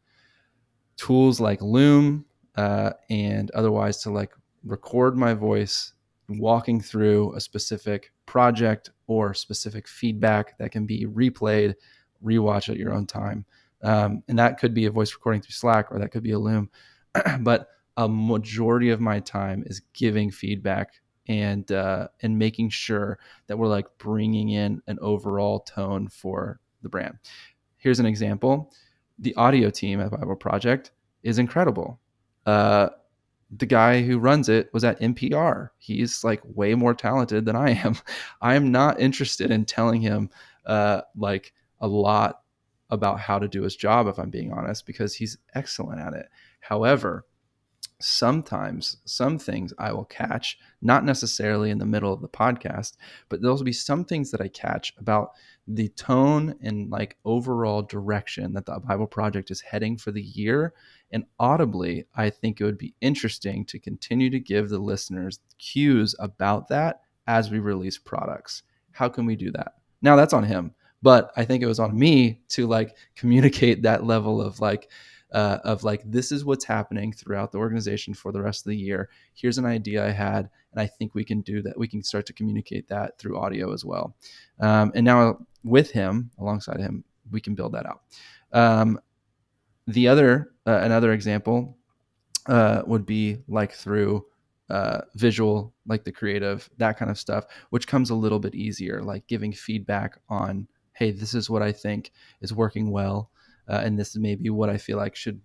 tools like Loom and otherwise to like record my voice walking through a specific project or specific feedback that can be replayed, rewatch at your own time. And that could be a voice recording through Slack, or that could be a Loom. But a majority of my time is giving feedback and making sure that we're like bringing in an overall tone for the brand. Here's an example. The audio team at Bible Project is incredible. Uh, the guy who runs it was at NPR. He's like way more talented than I am. I am not interested in telling him like a lot about how to do his job, if I'm being honest, because he's excellent at it. However, sometimes some things I will catch, not necessarily in the middle of the podcast, but there'll be some things that I catch about the tone and like overall direction that the Bible Project is heading for the year. And audibly, I think it would be interesting to continue to give the listeners cues about that as we release products. How can we do that? Now that's on him, but I think it was on me to like communicate that level of like of like, this is what's happening throughout the organization for the rest of the year. Here's an idea I had, and I think we can do that. We can start to communicate that through audio as well. And now with him, alongside him, we can build that out. Another example would be like through visual, like the creative, that kind of stuff, which comes a little bit easier, like giving feedback on, hey, this is what I think is working well, and this is maybe what I feel like should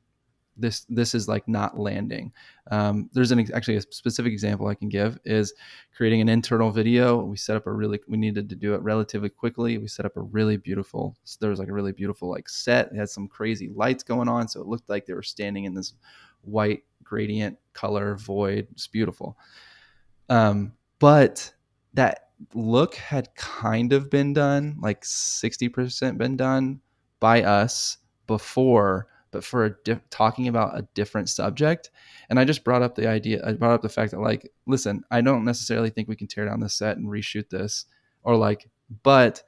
this is like not landing. There's actually a specific example I can give is creating an internal video. We needed to do it relatively quickly. We set up there was like a really beautiful like set. It had some crazy lights going on, so it looked like they were standing in this white gradient color void. It's beautiful. But that look had kind of been done, like 60% been done by us before, but for talking about a different subject. And I just brought up the fact that, like, listen, I don't necessarily think we can tear down this set and reshoot this, or like, but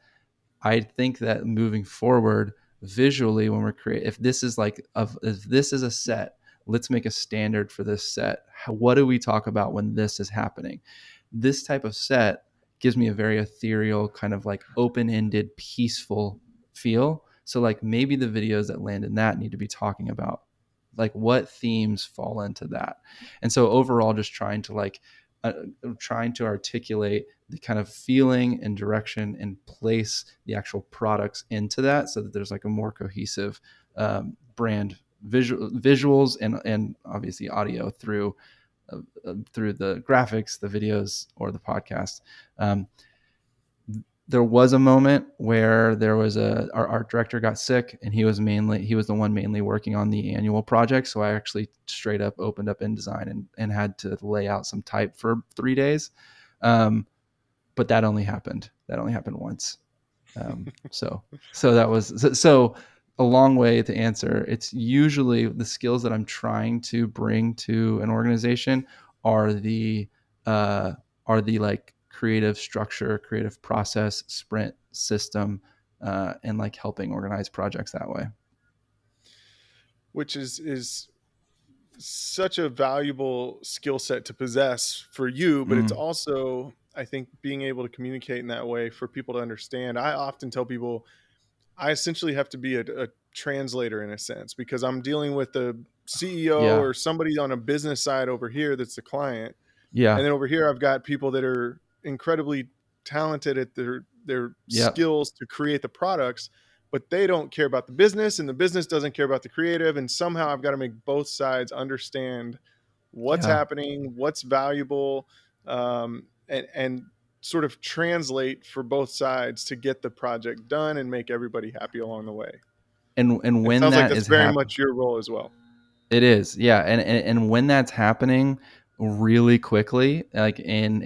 I think that moving forward visually, when we're if this is a set, let's make a standard for this set. What do we talk about when this is happening? This type of set gives me a very ethereal, kind of like open-ended, peaceful feel. So like maybe the videos that land in that need to be talking about like what themes fall into that. And so overall, just trying to articulate the kind of feeling and direction and place the actual products into that, so that there's like a more cohesive brand visuals and obviously audio through the graphics, the videos, or the podcast. There was a moment where our art director got sick, and he was the one mainly working on the annual project. So I actually straight up opened up InDesign and had to lay out some type for 3 days. But that only happened once. So that was so a long way to answer. It's usually the skills that I'm trying to bring to an organization are the like creative structure, creative process, sprint system, and like helping organize projects that way. Which is such a valuable skill set to possess for you, but it's also, I think, being able to communicate in that way for people to understand. I often tell people I essentially have to be a translator in a sense, because I'm dealing with the CEO or somebody on a business side over here that's the client. Yeah. And then over here, I've got people that are incredibly talented at their skills to create the products, but they don't care about the business, and the business doesn't care about the creative. And somehow I've got to make both sides understand what's happening, what's valuable, and sort of translate for both sides to get the project done and make everybody happy along the way. And when it sounds that like that's is very much your role as well. It is, yeah, and when that's happening really quickly, like in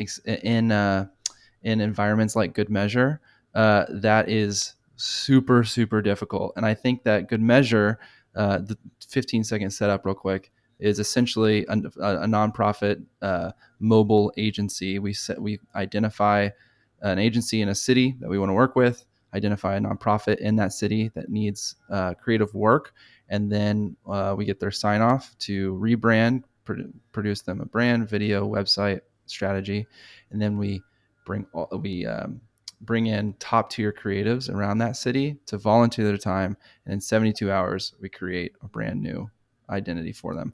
environments like GoodMeasure, that is super super difficult. And I think that GoodMeasure, the 15-second setup, real quick, is essentially a nonprofit mobile agency. We identify an agency in a city that we want to work with, identify a nonprofit in that city that needs creative work, and then we get their sign off to rebrand, produce them a brand, video, website, strategy, and then we bring in top tier creatives around that city to volunteer their time, and in 72 hours we create a brand new identity for them.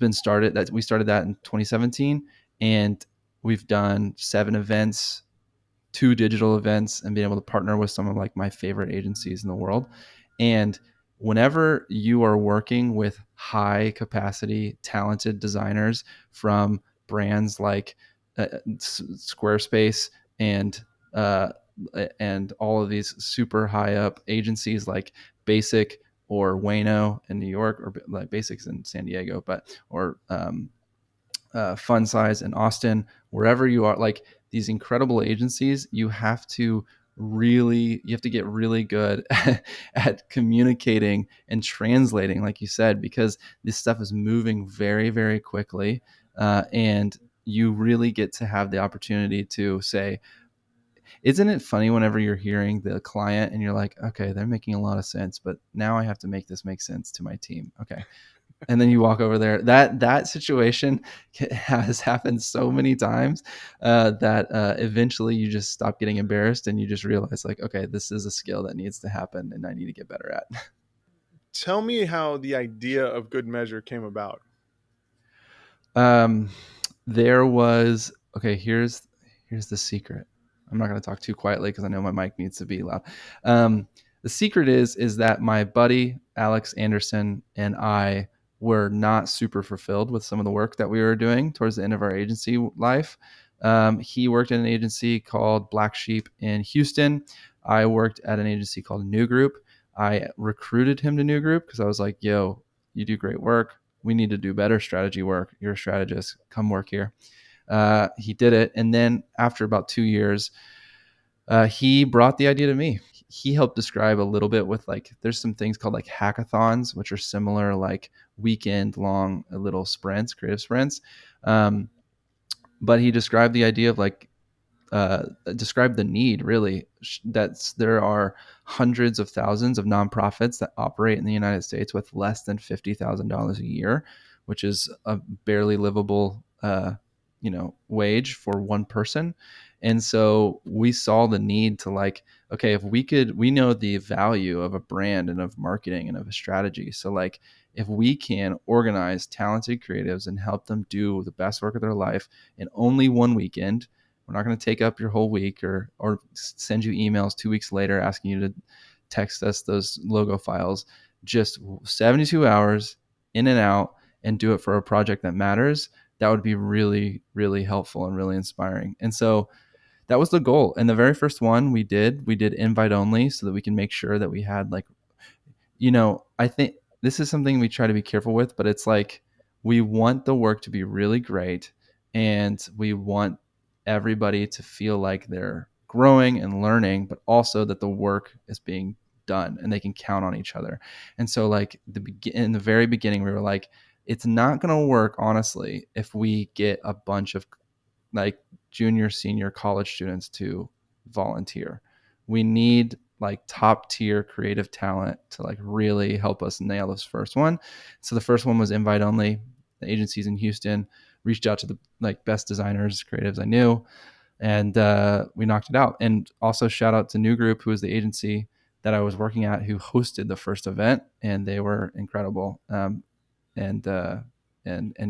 We started that in 2017, and we've done 7 events, 2 digital events, and being able to partner with some of like my favorite agencies in the world. And whenever you are working with high capacity, talented designers from brands like Squarespace and all of these super high up agencies like Basic or Wayno in New York, or like Basics in San Diego, or Fun Size in Austin, wherever you are, like these incredible agencies, you have to get really good at communicating and translating, like you said, because this stuff is moving very, very quickly. And you really get to have the opportunity to say, Isn't it funny whenever you're hearing the client and you're like, okay, they're making a lot of sense, but now I have to make this make sense to my team. Okay. And then you walk over there. That situation has happened so many times that eventually you just stop getting embarrassed and you just realize like, okay, this is a skill that needs to happen and I need to get better at. Tell me how the idea of Good Measure came about. Um, there was okay. Here's the secret. I'm not going to talk too quietly because I know my mic needs to be loud. The secret is that my buddy Alex Anderson and I were not super fulfilled with some of the work that we were doing towards the end of our agency life. He worked in an agency called Black Sheep in Houston. I worked at an agency called New Group. I recruited him to New Group because I was like, "Yo, you do great work. We need to do better strategy work. You're a strategist. Come work here." He did it. And then after about 2 years, he brought the idea to me. He helped describe a little bit with like, there's some things called like hackathons, which are similar, like weekend long little sprints, creative sprints. Um, but he described the idea of like, describe the need really that's there are hundreds of thousands of nonprofits that operate in the United States with less than $50,000 a year, which is a barely livable wage for one person. And so we saw the need to like, okay, if we know the value of a brand and of marketing and of a strategy, so like if we can organize talented creatives and help them do the best work of their life in only one weekend. We're not going to take up your whole week or send you emails 2 weeks later asking you to text us those logo files. Just 72 hours in and out and do it for a project that matters. That would be really, really helpful and really inspiring. And so that was the goal. And the very first one we did invite only so that we can make sure that we had like, I think this is something we try to be careful with, but it's like we want the work to be really great and we want everybody to feel like they're growing and learning, but also that the work is being done and they can count on each other. And so like in the very beginning, we were like, it's not going to work honestly if we get a bunch of like junior, senior college students to volunteer. We need like top tier creative talent to like really help us nail this first one. So the first one was invite only. The agencies in Houston reached out to the like best designers, creatives I knew, and we knocked it out. And also shout out to New Group, who was the agency that I was working at, who hosted the first event, and they were incredible. And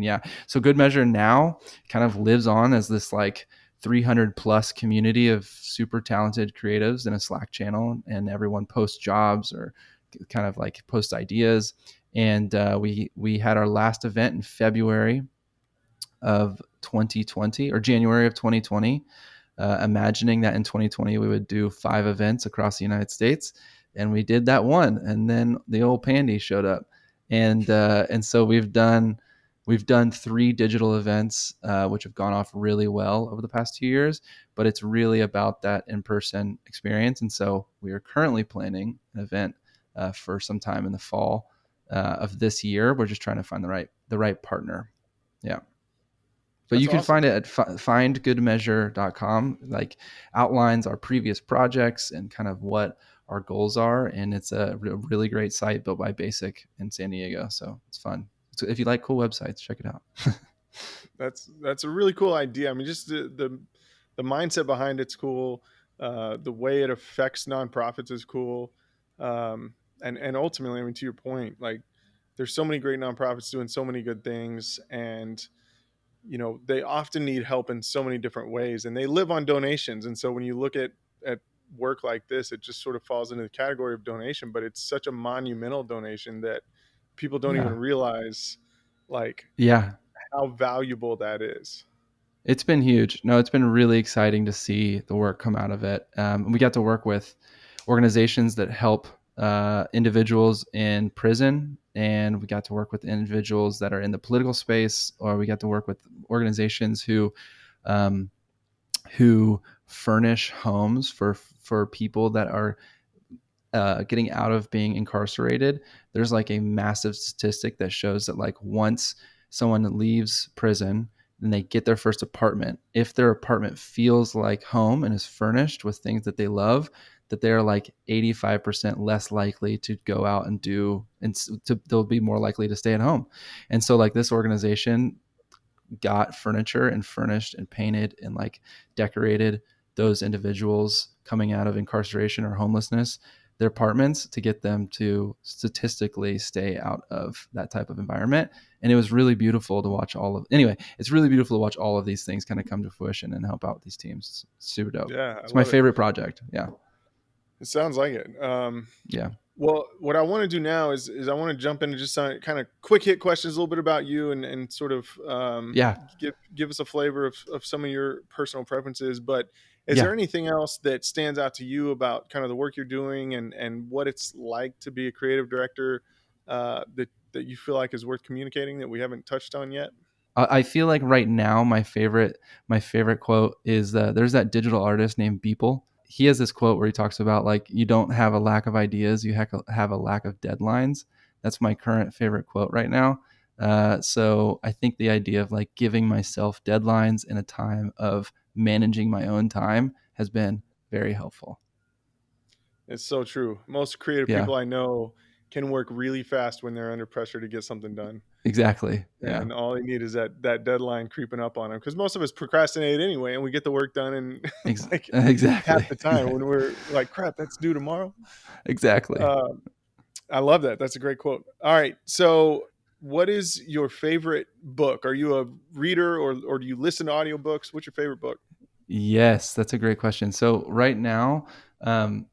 yeah, so Good Measure now kind of lives on as this like 300 plus community of super talented creatives in a Slack channel, and everyone posts jobs or kind of like post ideas. And we had our last event in February of 2020 or January of 2020, imagining that in 2020 we would do 5 events across the United States, and we did that one, and then the old pandy showed up, and so we've done 3 digital events, which have gone off really well over the past 2 years, but it's really about that in-person experience. And so we are currently planning an event for some time in the fall of this year. We're just trying to find the right partner. Yeah. But That's you can awesome. find it at findgoodmeasure.com. Like outlines our previous projects and kind of what our goals are. And it's a really great site built by Basic in San Diego. So it's fun. So if you like cool websites, check it out. That's a really cool idea. I mean, just the mindset behind it's cool. The way it affects nonprofits is cool. And ultimately, I mean, to your point, like there's so many great nonprofits doing so many good things, and they often need help in so many different ways, and they live on donations. And so when you look at work like this, it just sort of falls into the category of donation, but it's such a monumental donation that people don't even Yeah. realize like Yeah. how valuable that is. It's been huge. No, it's been really exciting to see the work come out of it. We got to work with organizations that help individuals in prison, and we got to work with individuals that are in the political space, or we got to work with organizations um, who furnish homes for people that are getting out of being incarcerated. There's like a massive statistic that shows that like once someone leaves prison, and they get their first apartment, if their apartment feels like home and is furnished with things that they love, that they're like 85% less likely to go out and do, and they'll be more likely to stay at home. And so like this organization got furniture and furnished and painted and like decorated those individuals coming out of incarceration or homelessness, their apartments, to get them to statistically stay out of that type of environment. And it was really beautiful to watch it's really beautiful to watch all of these things kind of come to fruition and help out these teams. It's super dope. Yeah, I It's my love it. favorite project. Yeah. It sounds like it. Yeah. Well, what I want to do now is I want to jump into just some kind of quick hit questions, a little bit about you, and sort of Yeah. give us a flavor of some of your personal preferences. But is Yeah. there anything else that stands out to you about kind of the work you're doing and what it's like to be a creative director that you feel like is worth communicating that we haven't touched on yet? I feel like right now my favorite quote is there's that digital artist named Beeple. He has this quote where he talks about like you don't have a lack of ideas, you have a lack of deadlines. That's my current favorite quote right now. So I think the idea of like giving myself deadlines in a time of managing my own time has been very helpful. It's so true. Most creative Yeah, people I know can work really fast when they're under pressure to get something done. exactly. Yeah, And all they need is that deadline creeping up on them, because most of us procrastinate anyway, and we get the work done in like half exactly. the time when we're like, "Crap, that's due tomorrow." Exactly. Uh, I love that. That's a great quote. All right, so what is your favorite book? Are you a reader or do you listen to audiobooks? What's your favorite book? Yes, that's a great question. So um,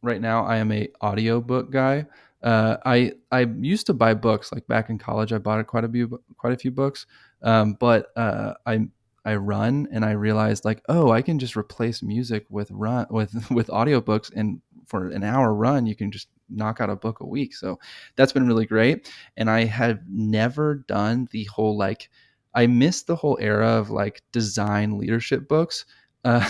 right now I am a audiobook guy. I used to buy books like back in college. I bought quite a few books, but I run and I realized like, oh, I can just replace music with run with audiobooks, and for an hour run you can just knock out a book a week. So that's been really great. And I have never done the whole like, I missed the whole era of like design leadership books.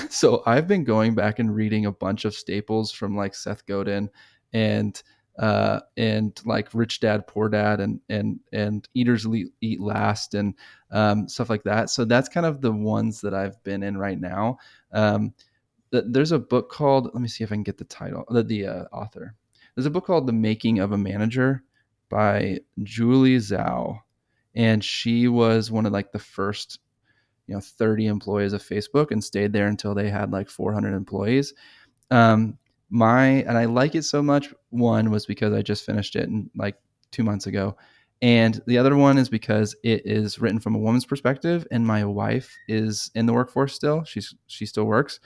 So I've been going back and reading a bunch of staples from like Seth Godin and like Rich Dad Poor Dad and Eat Last and stuff like that. So that's kind of the ones that I've been in right now. Um, there's a book called, let me see if I can get the title, the author. There's a book called The Making of a Manager by Julie Zhao, and she was one of like the first 30 employees of Facebook and stayed there until they had like 400 employees. um and I like it so much. One was because I just finished it in like 2 months ago, and the other one is because it is written from a woman's perspective, and my wife is in the workforce still. She still works,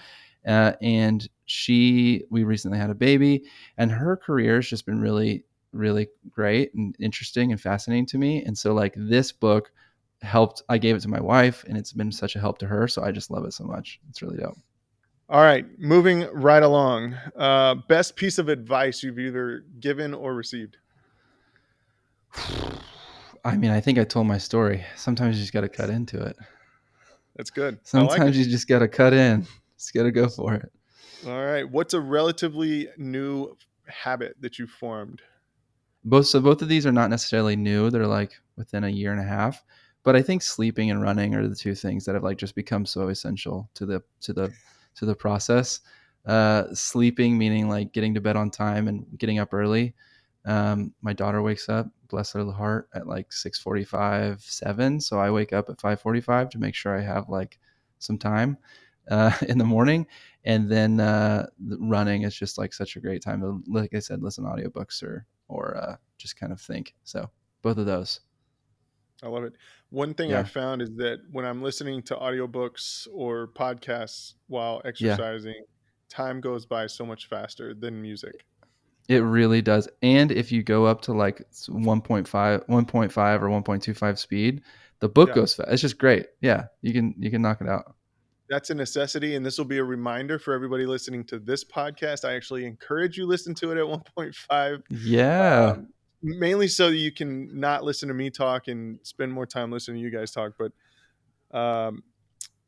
and we recently had a baby, and her career has just been really really great and interesting and fascinating to me. And so like this book helped, I gave it to my wife and it's been such a help to her, so I just love it so much. It's really dope. All right, moving right along. Best piece of advice you've either given or received? I mean, I think I told my story. Sometimes you just got to cut into it. That's good. I like it. Sometimes you just got to cut in. Just got to go for it. All right. What's a relatively new habit that you formed? Both of these are not necessarily new. They're like within a year and a half. But I think sleeping and running are the two things that have like just become so essential to the process. Sleeping meaning like getting to bed on time and getting up early. My daughter wakes up, bless her heart, at like 6:45, 7. So I wake up at 5:45 to make sure I have like some time in the morning. And then running is just like such a great time to, like I said, listen to audiobooks or just kind of think. So both of those. I love it. One thing Yeah. I've found is that when I'm listening to audiobooks or podcasts while Yeah. exercising, time goes by so much faster than music. It really does. And if you go up to like 1.5 or 1.25 speed, the book Yeah, goes fast. It's just great. Yeah. You can knock it out. that's a necessity. And this will be a reminder for everybody listening to this podcast. I actually encourage you listen to it at 1.5, Yeah. mainly so that you can not listen to me talk and spend more time listening to you guys talk. But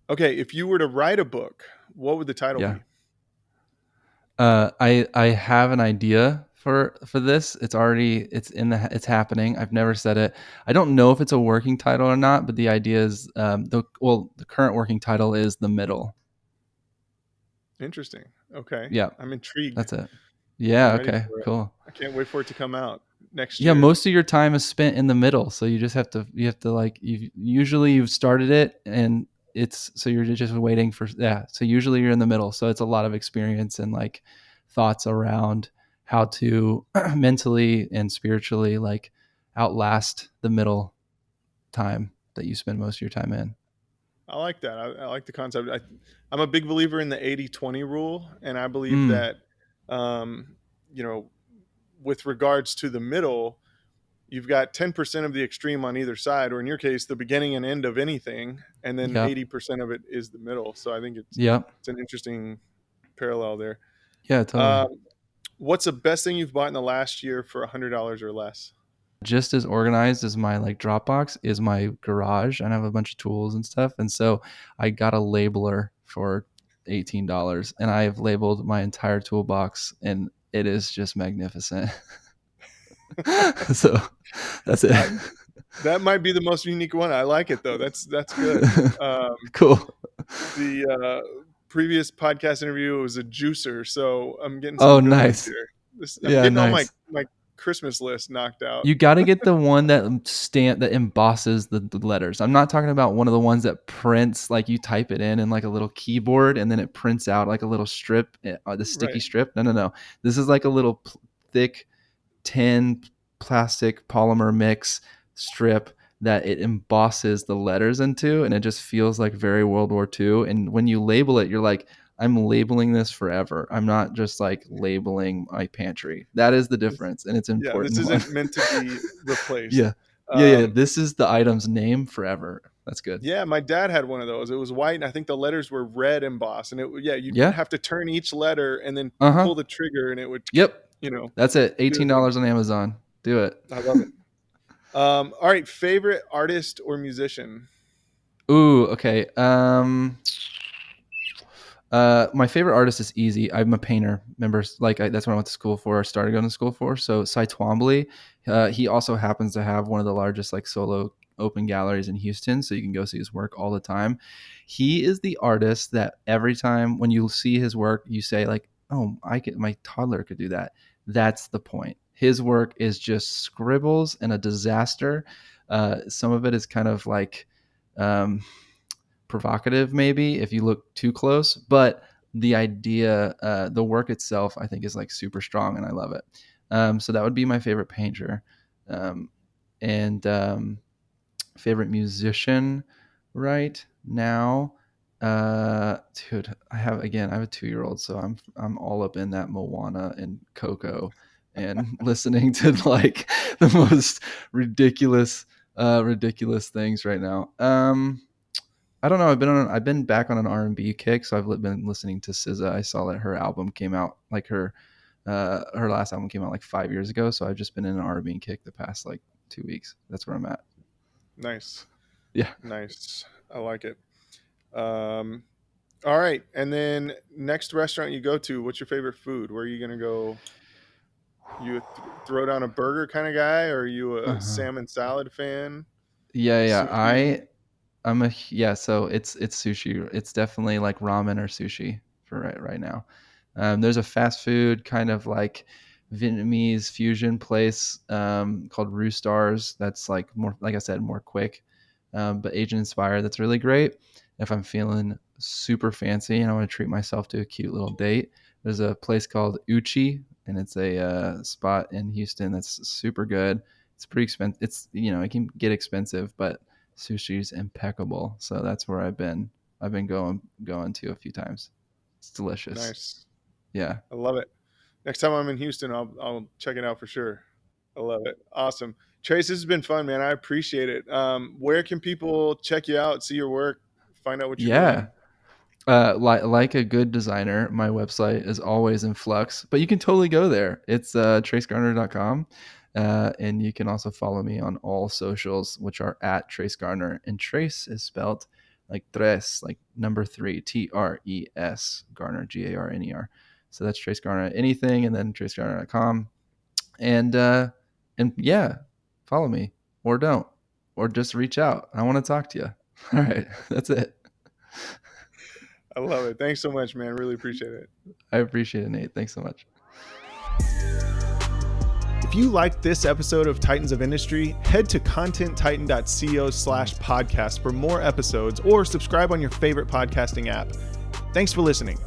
okay, if you were to write a book, what would the title Yeah. be? I have an idea for this. It's happening. I've never said it. I don't know if it's a working title or not, but the idea is the current working title is the middle. Interesting. Okay. Yeah, I'm intrigued. that's it. I'm Yeah. ready Okay. for it. Cool. I can't wait for it to come out next Yeah, year. most of your time is spent in the middle, so you have to like usually you've started it and it's so you're just waiting for yeah. So usually you're in the middle, so it's a lot of experience and like thoughts around how to mentally and spiritually like outlast the middle time that you spend most of your time in. I like that. I like the concept. I'm a big believer in the 80-20 rule, and I believe Mm, that, um, you know, with regards to the middle, you've got 10% of the extreme on either side, or in your case, the beginning and end of anything, and then yep. 80% of it is the middle. So I think Yep. it's an interesting parallel there. Yeah, totally. Um, what's the best thing you've bought in the last year for $100 or less? Just as organized as my like Dropbox is my garage, and I have a bunch of tools and stuff. And so I got a labeler for $18, and I have labeled my entire toolbox, and it is just magnificent. So that's it. I, that might be the most unique one. I like it though. That's good. Um, Cool. previous podcast interview was a juicer, so I'm getting Oh, some good ones nice. here. I'm Yeah, getting all my nice. my Christmas list knocked out. You got to get the one that that embosses the letters. I'm not talking about one of the ones that prints like you type it in like a little keyboard and then it prints out like a little strip, the sticky Right. strip. No, no, no. This is like a little thick tin plastic polymer mix strip that it embosses the letters into, and it just feels like very World War II. And when you label it, you're like, I'm labeling this forever. I'm not just like labeling my pantry. That is the difference, and it's an Yeah, this important one. isn't meant to be replaced. Yeah. Yeah, yeah. Um, This is the item's name forever. That's good. yeah, my dad had one of those. It was white, and I think the letters were red embossed. And yeah, you'd Yeah. have to turn each letter and then Uh-huh. pull the trigger, and it would, Yep. you know, That's it. do the thing. $18 on Amazon. Do it. I love it. All right, favorite artist or musician? Ooh, okay. My favorite artist is easy. I'm a painter. Remember, that's what I went to school for. Started going to school for. So Cy Twombly, he also happens to have one of the largest like solo open galleries in Houston, so you can go see his work all the time. He is the artist that every time when you see his work, you say like, "Oh, my toddler could do that." That's the point. His work is just scribbles and a disaster. Some of it is kind of like. Um, Provocative maybe if you look too close, but the idea, the work itself, I think is like super strong and I love it. So that would be my favorite painter. And favorite musician right now, dude, I have a 2-year-old, so I'm all up in that Moana and Coco and listening to like the most ridiculous things right now. I don't know. I've been back on an R&B kick, so I've been listening to SZA. I saw that her album came out like her last album came out like 5 years ago, so I've just been in an R&B kick the past like 2 weeks. That's where I'm at. Nice, Yeah. nice. I like it. Um, all right, and then next restaurant you go to, what's your favorite food? Where are you gonna go? You throw down a burger kind of guy, or are you a Uh-huh. salmon salad fan? Yeah, yeah. Sushi? Yeah. So it's sushi. It's definitely like ramen or sushi for right now. There's a fast food kind of like Vietnamese fusion place called Roo Stars. That's like more, like I said, more quick, but Asian inspired. That's really great. If I'm feeling super fancy and I want to treat myself to a cute little date, there's a place called Uchi, and it's a spot in Houston that's super good. It's pretty expensive. It can get expensive, but sushi's impeccable. So that's where I've been going to a few times. It's delicious. Nice. Yeah. I love it. Next time I'm in Houston, I'll check it out for sure. I love it. Awesome. Trace, this has been fun, man. I appreciate it. Where can people check you out, see your work, find out what you're Yeah. doing? Like a good designer, my website is always in flux, but you can totally go there. It's tracegarner.com. And you can also follow me on all socials, which are at Trace Garner. And Trace is spelled like tres, like number 3, Tres, Garner, Garner. So that's Trace Garner anything, and then tracegarner.com. And yeah, follow me or don't, or just reach out. I want to talk to you. All right. That's it. I love it. Thanks so much, man. Really appreciate it. I appreciate it, Nate. Thanks so much. If you liked this episode of Titans of Industry, head to contenttitan.co/podcast for more episodes or subscribe on your favorite podcasting app. Thanks for listening.